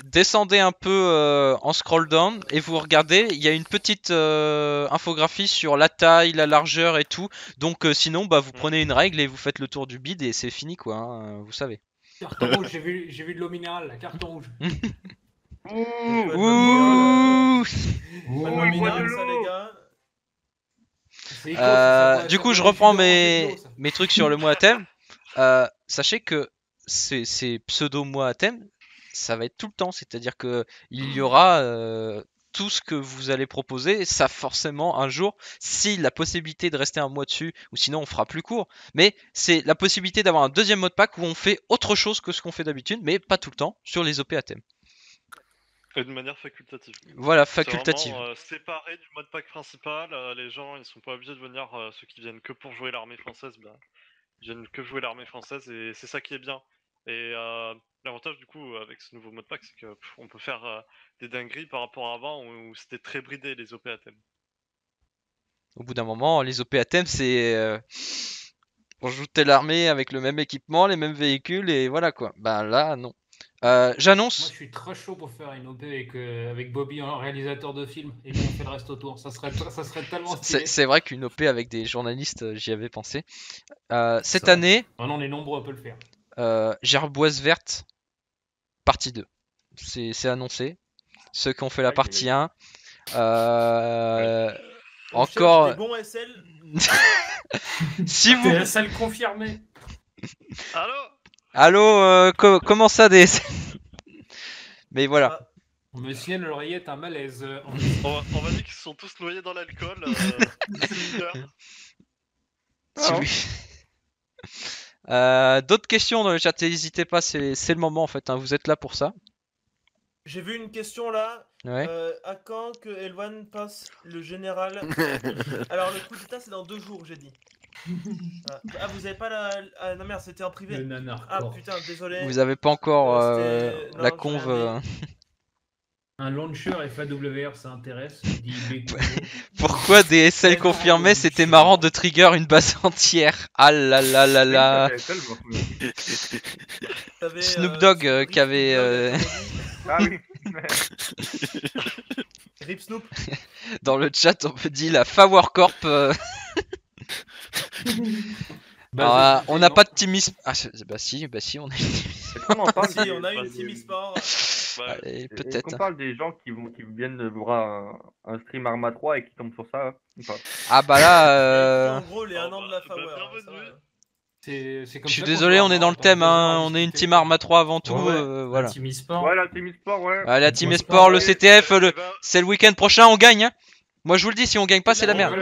descendez un peu en scroll down et vous regardez, il y a une petite infographie sur la taille, la largeur et tout. Donc sinon, bah vous prenez une règle et vous faites le tour du bid et c'est fini quoi. Hein, vous savez. Carton rouge, j'ai vu de l'eau minérale, la carton rouge. Du coup, je reprends mes trucs sur le mois à thème. Sachez que ces pseudo mois à thème, ça va être tout le temps, c'est-à-dire que il y aura tout ce que vous allez proposer, ça forcément un jour, si la possibilité de rester un mois dessus, ou sinon on fera plus court, mais c'est la possibilité d'avoir un deuxième mode pack où on fait autre chose que ce qu'on fait d'habitude, mais pas tout le temps, sur les OP à thème. Et de manière facultative. Voilà, C'est facultative. vraiment, séparé du mode pack principal, les gens ils sont pas obligés de venir, ceux qui viennent que pour jouer l'armée française, bah, ils viennent que jouer l'armée française et c'est ça qui est bien. Et l'avantage du coup avec ce nouveau mode pack, c'est que on peut faire des dingueries par rapport à avant où c'était très bridé les OP à thème. Au bout d'un moment, les OP à thème, c'est on joue telle armée avec le même équipement, les mêmes véhicules et voilà quoi. Bah là, non. Moi, J'annonce. je suis très chaud pour faire une OP avec Bobby en réalisateur de film et puis on fait le reste autour. Ça serait tellement stylé. C'est vrai qu'une OP avec des journalistes, j'y avais pensé. Cette Ça- année, Maintenant, on est nombreux à peut le faire. Gerboise verte, partie 2. C'est annoncé. Ceux qui ont fait la partie 1. On cherche Encore. des bons SL. Si vous. T'es SL confirmé. Allô, comment ça des. Mais voilà. On me signale à l'oreillette un malaise. On m'a dit qu'ils se sont tous noyés dans l'alcool. Si oui. D'autres questions dans le chat, n'hésitez pas, c'est le moment en fait, hein, vous êtes là pour ça. J'ai vu une question là. Ouais. À quand que Elwan passe le général? Alors le coup d'état c'est dans 2 jours j'ai dit. Ah vous avez pas la... Ah non merde c'était en privé. Le nanar, Ah quoi. putain désolé. Vous avez pas encore c'était- la non, conve. j'ai rien dit. Un launcher FAWR, ça intéresse. Dit Beko. Pourquoi des SL confirmés? C'était marrant de trigger une base entière. Ah là là là là. T'avais, Snoop Dogg qui avait. Ah oui. Rip Snoop. Dans le chat, on me dit la Power Corp. Alors, on n'a pas de team e-sport. Ah, bah si, on a une team e-sport. On parle Si, on a une team e-sport. Allez, Est-ce peut-être. qu'on parle des gens qui viennent de voir un stream Arma 3 et qui tombent sur ça ou pas? Ah bah là. En gros, les 1 an de la Power. C'est Je comme suis ça désolé, qu'on on est va dans le avoir thème, besoin hein. d'en On est une discuter. team Arma 3 avant tout. Ouais, Voilà. La team e-sport. Ouais, la team e-sport, ouais. Ah, la team Moi, e-sport, le ouais. CTF, c'est le week-end prochain, on gagne. Hein. Moi je vous le dis, si on gagne pas, c'est la merde.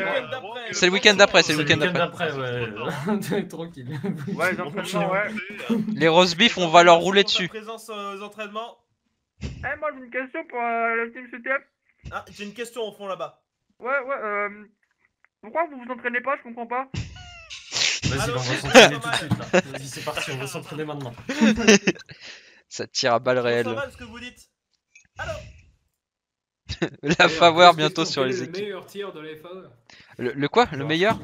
C'est le week-end d'après, c'est le week-end d'après. Ouais. Tranquille. Ouais, les entraînements, ouais. Les roast beef, on va leur rouler Pour ta dessus. présence aux entraînements. Eh, moi j'ai une question pour la team CTF. Ah, j'ai une question au fond là-bas. Ouais, pourquoi vous vous entraînez pas? Je comprends pas. Vas-y, Allô, on va c'est s'entraîner pas tout de mal. suite là. Vas-y, c'est parti, on va s'entraîner maintenant. Ça tire à balles C'est réelles. pas mal ce que vous dites. Allô. La Power bientôt sur les Le équipes. meilleur tireur de la FAWR. Le quoi? Le meilleur?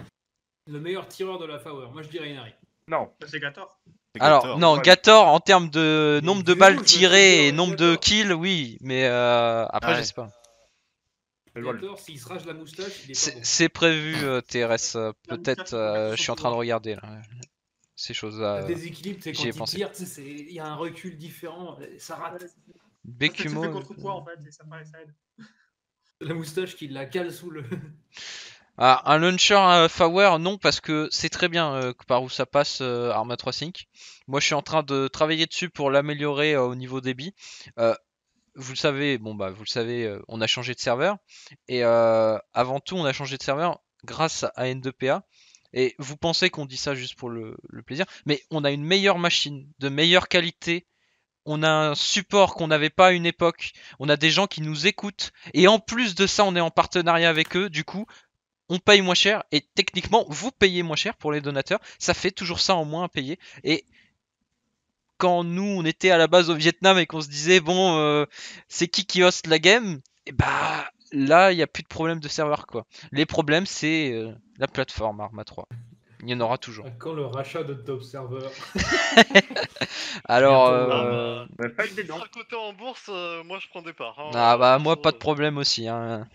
Le meilleur tireur de la FAWR. Moi je dirais Inari. Non. C'est Gator. Alors, non, Gator en termes de nombre de vidéo, balles je me tirées fais et dire, nombre de Gator. kills, oui, mais après, je sais pas. Gator, s'il se rase la moustache, il est pas bon. C'est prévu, TRS, peut-être, moustache, je suis en train de regarder là. Ces choses-là. Le déséquilibre, c'est quand j'y ai il pensé. tire, tu sais, il y a un recul différent, ça rate. Bécumo. Ça fait contre poids en fait, et ça aide. La moustache qui la cale sous le. Ah, un launcher Power, non, parce que c'est très bien par où ça passe Arma 3 Sync. Moi, je suis en train de travailler dessus pour l'améliorer au niveau débit. Vous le savez, bon bah vous le savez, on a changé de serveur. Et avant tout, on a changé de serveur grâce à N2PA. Et vous pensez qu'on dit ça juste pour le plaisir, mais on a une meilleure machine, de meilleure qualité. On a un support qu'on n'avait pas à une époque. On a des gens qui nous écoutent. Et en plus de ça, on est en partenariat avec eux. Du coup, on paye moins cher. Et techniquement, vous payez moins cher pour les donateurs. Ça fait toujours ça en moins à payer. Et quand nous, on était à la base au Vietnam et qu'on se disait, bon, c'est qui hoste la game? Et bah, là, il n'y a plus de problème de serveur, quoi. Les problèmes, c'est la plateforme Arma 3. Il y en aura toujours. Quand le rachat de Top Server. Alors, Faites des dons. Côté en bourse, moi je prends des parts. Hein, ah bah moi pas de problème aussi. Hein.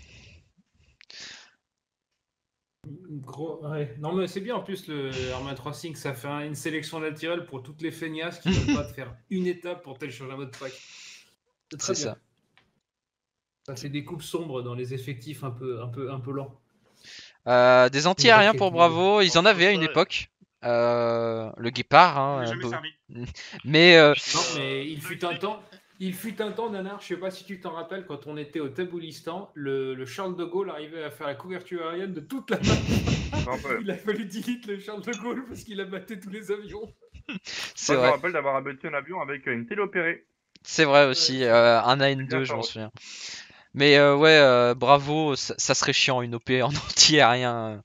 Ouais. Non mais c'est bien en plus le Arma 3 Sync, ça fait une sélection naturelle pour toutes les feignasses qui veulent pas te faire une étape pour télécharger un mode pack. C'est ça. Ça fait des coupes sombres dans les effectifs un peu lents. Des anti-aériens pour Bravo, ils en avaient à une époque. Le Guépard, hein, un peu. Mais non, mais il fut un temps, Nanar, je sais pas si tu t'en rappelles, quand on était au Taboulistan, le Charles de Gaulle arrivait à faire la couverture aérienne de toute la map. Il a fallu delete le Charles de Gaulle parce qu'il a battu tous les avions. C'est Moi, vrai. je me rappelle d'avoir abattu un avion avec une téléopérée. C'est vrai aussi, un AN2, je m'en souviens. Mais ouais, bravo, ça serait chiant une OP en anti-aérien.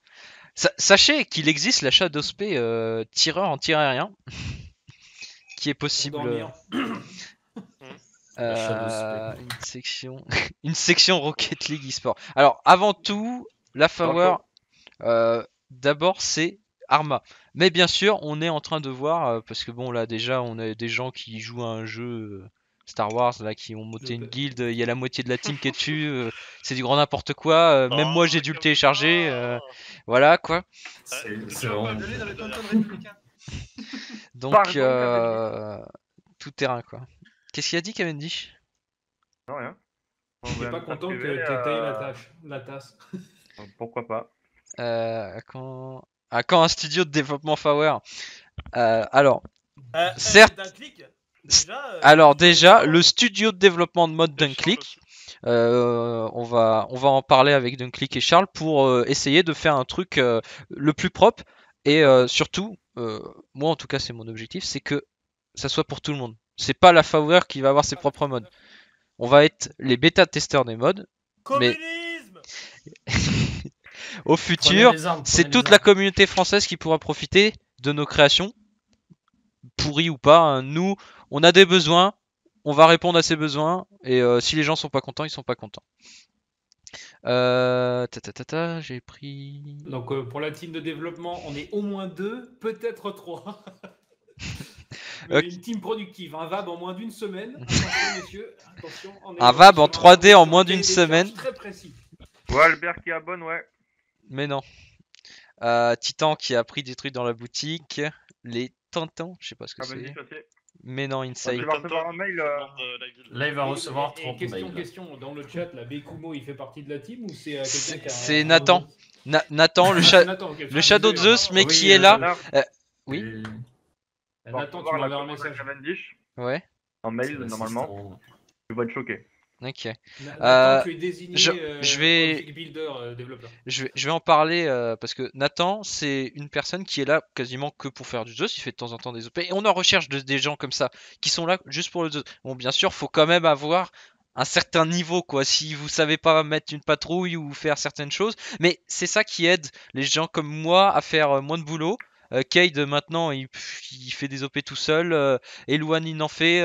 Sachez qu'il existe l'achat d'OSP tireur anti-aérien qui est possible. Une section Rocket League eSport. Alors avant tout, la Power, d'abord c'est Arma. Mais bien sûr, on est en train de voir parce que bon là déjà on a des gens qui jouent à un jeu Star Wars là qui ont monté une guilde. Il y a la moitié de la team qui est dessus. C'est du grand n'importe quoi. Même moi j'ai dû le télécharger. Voilà quoi. C'est vraiment. Donc tout terrain quoi. Qu'est-ce qu'il a dit Cavendish? Non, rien. Je suis pas content que tu aies la tasse. Pourquoi pas. Quand un studio de développement Power alors, certes. Alors déjà, le studio de développement de mode Dunclick, on va en parler avec Dunclick et Charles pour essayer de faire un truc le plus propre et surtout, moi en tout cas c'est mon objectif, c'est que ça soit pour tout le monde. C'est pas la Power qui va avoir ses propres modes. On va être les bêta-testeurs des modes, mais au futur, c'est toute la communauté française qui pourra profiter de nos créations, pourries ou pas. Hein. Nous, on a des besoins, on va répondre à ces besoins, et si les gens sont pas contents, ils sont pas contents. J'ai pris... Donc pour la team de développement, on est au moins 2, peut-être 3. Okay. Une team productive, un VAB en moins d'une semaine. Attention messieurs, attention. Un VAB en 3D en moins d'une semaine. Très précis. Ouais, Albert qui abonne, ouais. Mais non. Titan qui a pris des trucs dans la boutique. Les Tintans, je sais pas ce que c'est. Mais non, Inside. Il va recevoir un mail. Là, il va recevoir 30 mails. Question, dans le chat, la Bekumo, il fait partie de la team ou c'est quelqu'un qui a... C'est Nathan. Nathan, le Shadow de Zeus, mais qui est là. Oui. Nathan, tu m'enverras un message. Ouais. En mail, normalement. Tu vas être choqué. Ok. Nathan, tu es désigné je vais builder, développeur. Je vais en parler parce que Nathan, c'est une personne qui est là quasiment que pour faire du Zeus. Il fait de temps en temps des OP. Et on en recherche des gens comme ça qui sont là juste pour le Zeus. Bon, bien sûr, faut quand même avoir un certain niveau, quoi. Si vous savez pas mettre une patrouille ou faire certaines choses. Mais c'est ça qui aide les gens comme moi à faire moins de boulot. Cade maintenant il fait des OP tout seul, Elouane il en fait,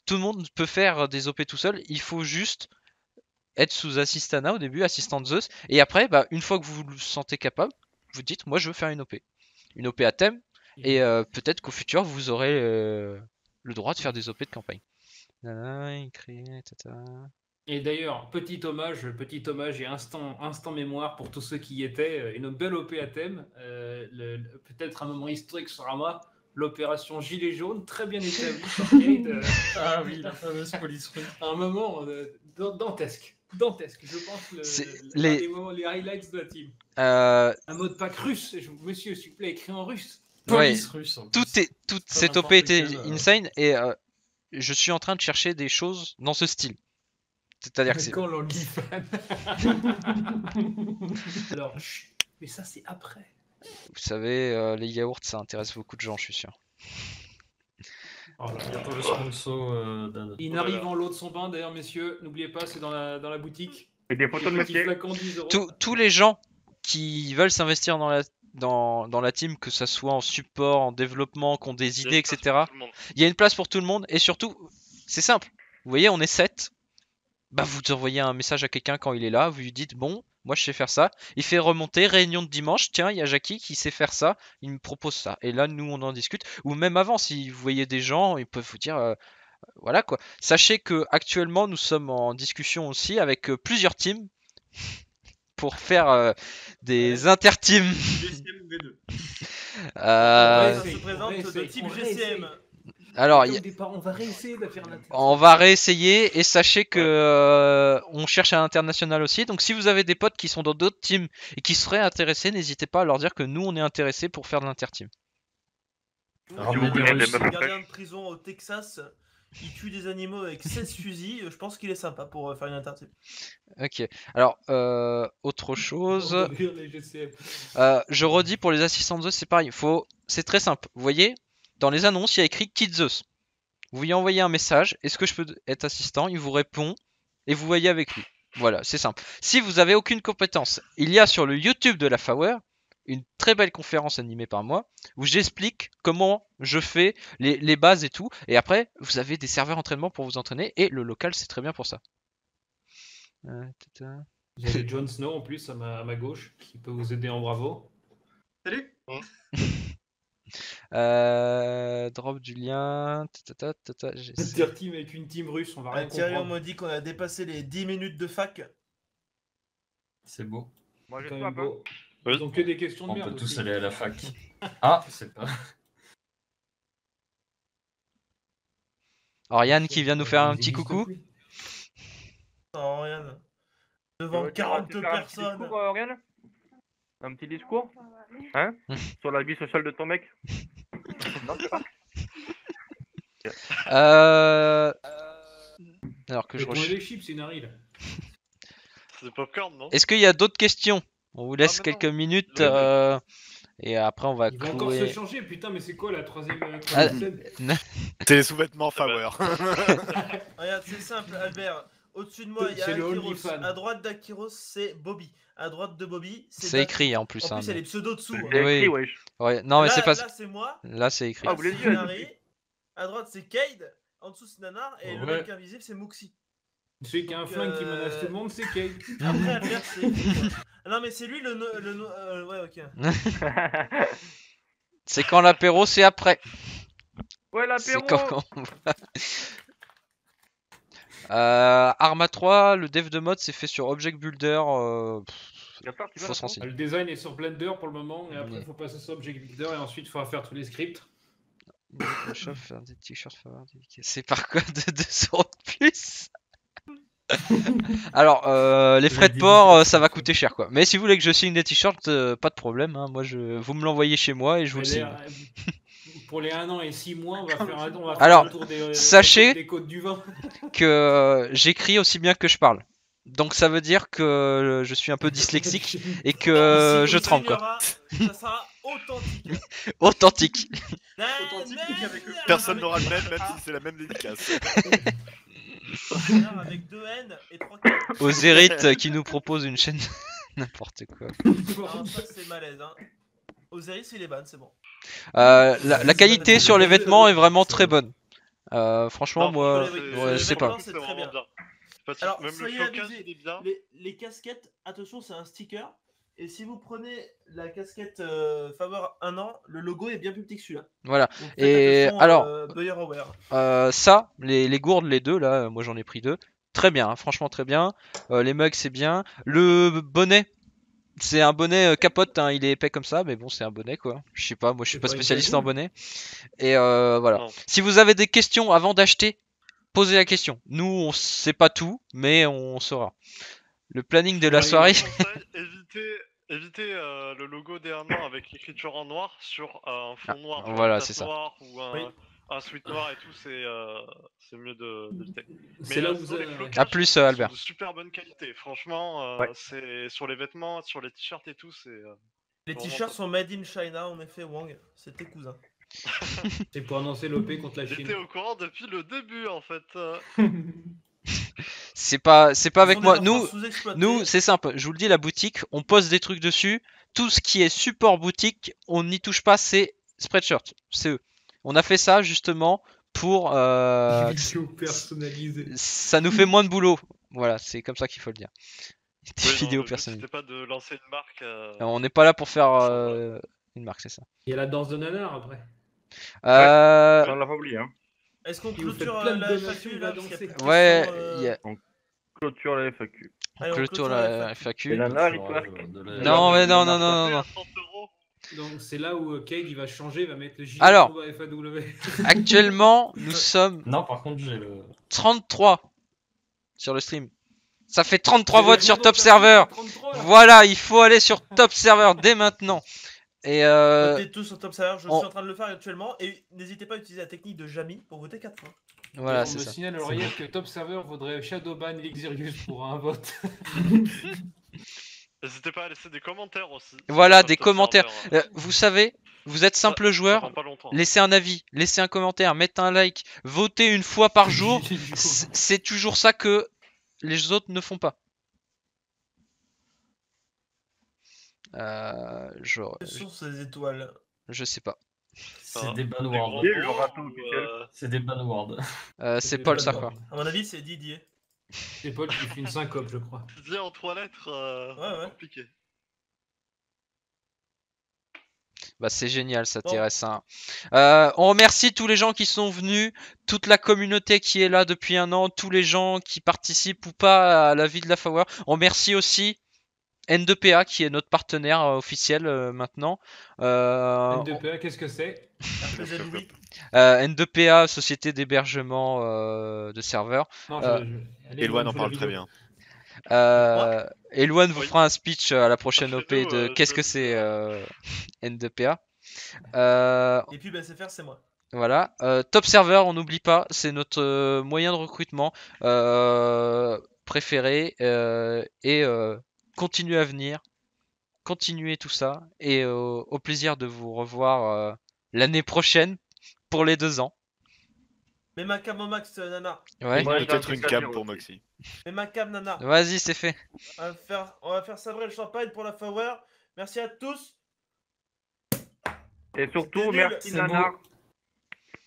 tout le monde peut faire des OP tout seul, il faut juste être sous Assistana au début, assistant de Zeus, et après une fois que vous vous sentez capable, vous dites moi je veux faire une OP à thème, et peut-être qu'au futur vous aurez le droit de faire des OP de campagne. Et d'ailleurs, petit hommage et instant mémoire pour tous ceux qui y étaient. Une belle OP à thème. Peut-être un moment historique sur Rama. L'opération Gilet jaune, très bien établie par Cade. Ah oui, la fameuse police rue. Un moment dantesque. Je pense les highlights de la team. Un mode pack russe. Monsieur, s'il vous plaît, écrit en russe. Police russe. Toute cette OP était insane et je suis en train de chercher des choses dans ce style. C'est-à-dire que c'est... Quand l'OnlyFans. Alors, mais ça c'est après. Vous savez, les yaourts, ça intéresse beaucoup de gens, je suis sûr. Oh, bientôt le sponsor Il n'arrive en lot de son bain, d'ailleurs, messieurs. N'oubliez pas, c'est dans la boutique. Et des photos de métier. Tous les gens qui veulent s'investir dans la team, que ça soit en support, en développement, qui ont des idées, etc. Il y a une place pour tout le monde. Et surtout, c'est simple. Vous voyez, on est 7. Vous envoyez un message à quelqu'un quand il est là, vous lui dites bon, moi je sais faire ça. Il fait remonter, réunion de dimanche, tiens, il y a Jackie qui sait faire ça, il me propose ça. Et là, nous on en discute. Ou même avant, si vous voyez des gens, ils peuvent vous dire voilà quoi. Sachez que actuellement nous sommes en discussion aussi avec plusieurs teams pour faire des interteams. GCM V2. Ça se présente de type GCM. Alors, on va réessayer de faire on va réessayer et sachez que on cherche à l'international aussi. Donc si vous avez des potes qui sont dans d'autres teams et qui seraient intéressés, n'hésitez pas à leur dire que nous on est intéressés pour faire de l'interteam. Si vous voulez un gardien de prison au Texas, il tue des animaux avec 16 fusils, je pense qu'il est sympa pour faire une interteam. Ok, alors autre chose. Je redis pour les assistants de Zeus, c'est pareil. C'est très simple. Vous voyez, dans les annonces, il y a écrit Kid Zeus. Vous lui envoyez un message, est-ce que je peux être assistant? Il vous répond et vous voyez avec lui. Voilà, c'est simple. Si vous avez aucune compétence, il y a sur le YouTube de la Fawer une très belle conférence animée par moi où j'explique comment je fais les bases et tout. Et après, vous avez des serveurs d'entraînement pour vous entraîner et le local, c'est très bien pour ça. Vous avez Jon Snow en plus à ma gauche qui peut vous aider en bravo. Salut. Drop du lien. Master Team avec une team russe, on va rien Thierry, on comprendre. me dit qu'on a dépassé les 10 minutes de fac. C'est beau. Moi, j'ai Quand pas même peur. beau. Ils ont que des questions de On merde. peut tous aussi. aller à la fac. Ah, c'est pas. Oriane qui vient nous faire un petit coucou. Non, rien. Devant Tu veux 42 faire un petit personnes. discours, Oriane? Un petit discours? Hein? Sur la vie sociale de ton mec? Non, c'est pas. Alors que je Prenez les chips, c'est Nari là. C'est popcorn, non? Est-ce qu'il y a d'autres questions? On vous laisse mais quelques non. minutes et après on va Il va encore se clouer. changer, putain, mais c'est quoi la troisième Ah, scène? C'est les sous-vêtements Fawer. Regarde, c'est simple, Albert. Au-dessus de moi, il y a C'est le Akiros. OnlyFans. À droite d'Akiros, c'est Bobby. À droite de Bobby, c'est C'est Dan. écrit en plus. En hein, plus, il y a mais- les pseudos dessous. hein. J'ai écrit, Oui. wesh. Ouais, non, mais Là, c'est pas. là, c'est moi. Là, c'est écrit. Ah, Là, vous les c'est yeux, Nari. À droite, c'est Cade. En dessous, c'est Nanar. Et le Ouais. mec invisible, c'est Muxi. Celui qui a un Donc, flingue qui menace tout le monde, c'est Kate. Après, Albert, c'est. Ah non, mais c'est lui ouais, ok. C'est quand l'apéro, c'est après. Ouais, C'est l'apéro! quand. Arma 3, le dev de mode c'est fait sur Object Builder. Gaspard, tu vas Faut là, se toi renseigner. Le design est sur Blender pour le moment, et après Ouais. il faut passer sur Object Builder, et ensuite il faudra faire tous les scripts. Faire des t-shirts faveur dédicacés par quoi de 2 € de plus. Alors, les frais de port, ça va coûter cher quoi. Mais si vous voulez que je signe des t-shirts, pas de problème. Hein. Moi, vous me l'envoyez chez moi et je vous le signe. Pour les 1 an et 6 mois, on va faire un, Alors, un tour des, sachez des côtes du vin. que j'écris aussi bien que je parle. Donc ça veut dire que je suis un peu dyslexique et que Si je vous tremble quoi. signera, ça sera authentique. Authentique. Authentique avec eux. Personne n'aura le même si c'est la même dédicace. Avec 2 N et 3 K. Osiris qui nous propose une chaîne n'importe quoi. Non, ça c'est malaise. Hein. Osiris, il est ban, c'est bon. La qualité sur les vêtements est vraiment très bonne. Franchement, Non, moi, sur les- ouais, sur c'est les pas. vêtements, c'est très bien. Alors, Même le soyez flocage, avisés, il est bien. les casquettes, attention, c'est un sticker. Et si vous prenez la casquette Faveur 1 an, le logo est bien plus petit que celui-là. Voilà. Donc, faites Et attention, alors, buyer aware. ça, les gourdes, les deux là, moi j'en ai pris 2. Très bien, hein, franchement très bien. Les mugs c'est bien. Le bonnet, c'est un bonnet capote, hein, il est épais comme ça, mais bon c'est un bonnet quoi. Je sais pas, moi je suis pas pas une spécialiste en cagoule. bonnet. Et voilà. Non. Si vous avez des questions avant d'acheter, posez la question. Nous on sait pas tout, mais on saura. Le planning de la soirée. Évitez le logo des 1 an avec l'écriture en noir sur un fond noir. genre voilà, une c'est tasse ça. noire ou Oui. un sweat noir et tout, c'est mieux d'éviter. C'est là où sinon, vous les avez- flocages À plus, sont Albert. de super bonne qualité. Franchement, Ouais. c'est sur les vêtements, sur les t-shirts et tout, c'est. Les vraiment t-shirts top. sont made in China, en effet, Wang. C'est tes cousins. C'est pour annoncer l'OP contre la Chine. J'étais au courant depuis le début en fait. C'est pas avec sont moi. des enfants Nous, sous-exploités. c'est simple. Je vous le dis, la boutique, on poste des trucs dessus. Tout ce qui est support boutique, on n'y touche pas. C'est Spreadshirt. C'est eux. On a fait ça justement pour. Vidéo personnalisée. Ça nous fait moins de boulot. Voilà, c'est comme ça qu'il faut le dire. Des Oui, non, vidéos le but, personnalisées. C'était pas de lancer une marque. On n'est pas là pour faire une marque, c'est ça. Il y a la danse de Nanar après. On l'a pas oublié, hein. Est-ce qu'on Qui vous fait clôture plein de la donations, FAQ il là va parce qu'il y a danser. plus de Ouais, questions, il y a Clôture la FAQ. Allez, on clôture la FAQ. Et la nana, il Sur, twerk. de la- Non, mais non. Donc c'est là où Cade il va changer, il va mettre le gilet Alors. de combat FAW. Actuellement, nous sommes Non, par contre, j'ai le. 33 sur le stream. Ça fait 33 J'avais votes rien sur d'autre Top à Server. faire, 33, là. Voilà, il faut aller sur Top Server dès maintenant. Et Votez tous sur Top Server, je on- suis en train de le faire actuellement. Et n'hésitez pas à utiliser la technique de Jamy pour voter 4 fois. voilà, On c'est me ça. signale à l'oreillette que Top Server vaudrait Shadowban Lixirius pour un vote. N'hésitez pas à laisser des commentaires aussi. Voilà, sur des Top commentaires. Server. Vous savez, Vous êtes simple joueur, prend pas longtemps. laissez un avis, laissez un commentaire, mettez un like, votez une fois par jour. C'est toujours ça que les autres ne font pas. Quelles sont ces étoiles? Je sais pas. C'est des banwords. C'est des banwords. C'est Paul, ça quoi. À mon avis, c'est Didier. C'est Paul qui fait une syncope, je crois. Didier en 3 lettres, ouais. compliqué. Bah c'est génial ça, Bon. Teresa. On remercie tous les gens qui sont venus, toute la communauté qui est là depuis un an, tous les gens qui participent ou pas à la vie de la Flower. On remercie aussi N2PA qui est notre partenaire officiel maintenant. N2PA, qu'est-ce que c'est? N2PA, société d'hébergement de serveurs. Non, Eloane en parle très bien. Eloane vous fera un speech à la prochaine OP de qu'est-ce que c'est N2PA. Et puis SFR, c'est moi. Voilà. Top Server, on n'oublie pas, c'est notre moyen de recrutement préféré et continuez à venir, continuez tout ça et au plaisir de vous revoir l'année prochaine pour les 2 ans. Mets ma cam au max, Nana. Ouais. Peut-être une cam pour Moxie. Mets ma cam, Nana. Vas-y, c'est fait. On va faire sabrer le champagne pour la Flower. Merci à tous. Et surtout, merci Nanar.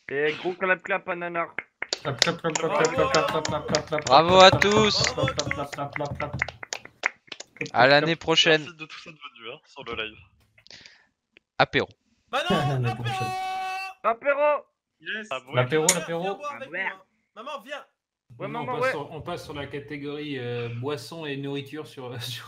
Et gros clap à Nanar. Bravo à tous. À l'année prochaine. Merci de tout ça de venu sur le live. Apéro. Bah non, apéro. Yes. L'apéro. Maman, viens. On passe sur la catégorie boisson et nourriture sur Twitch.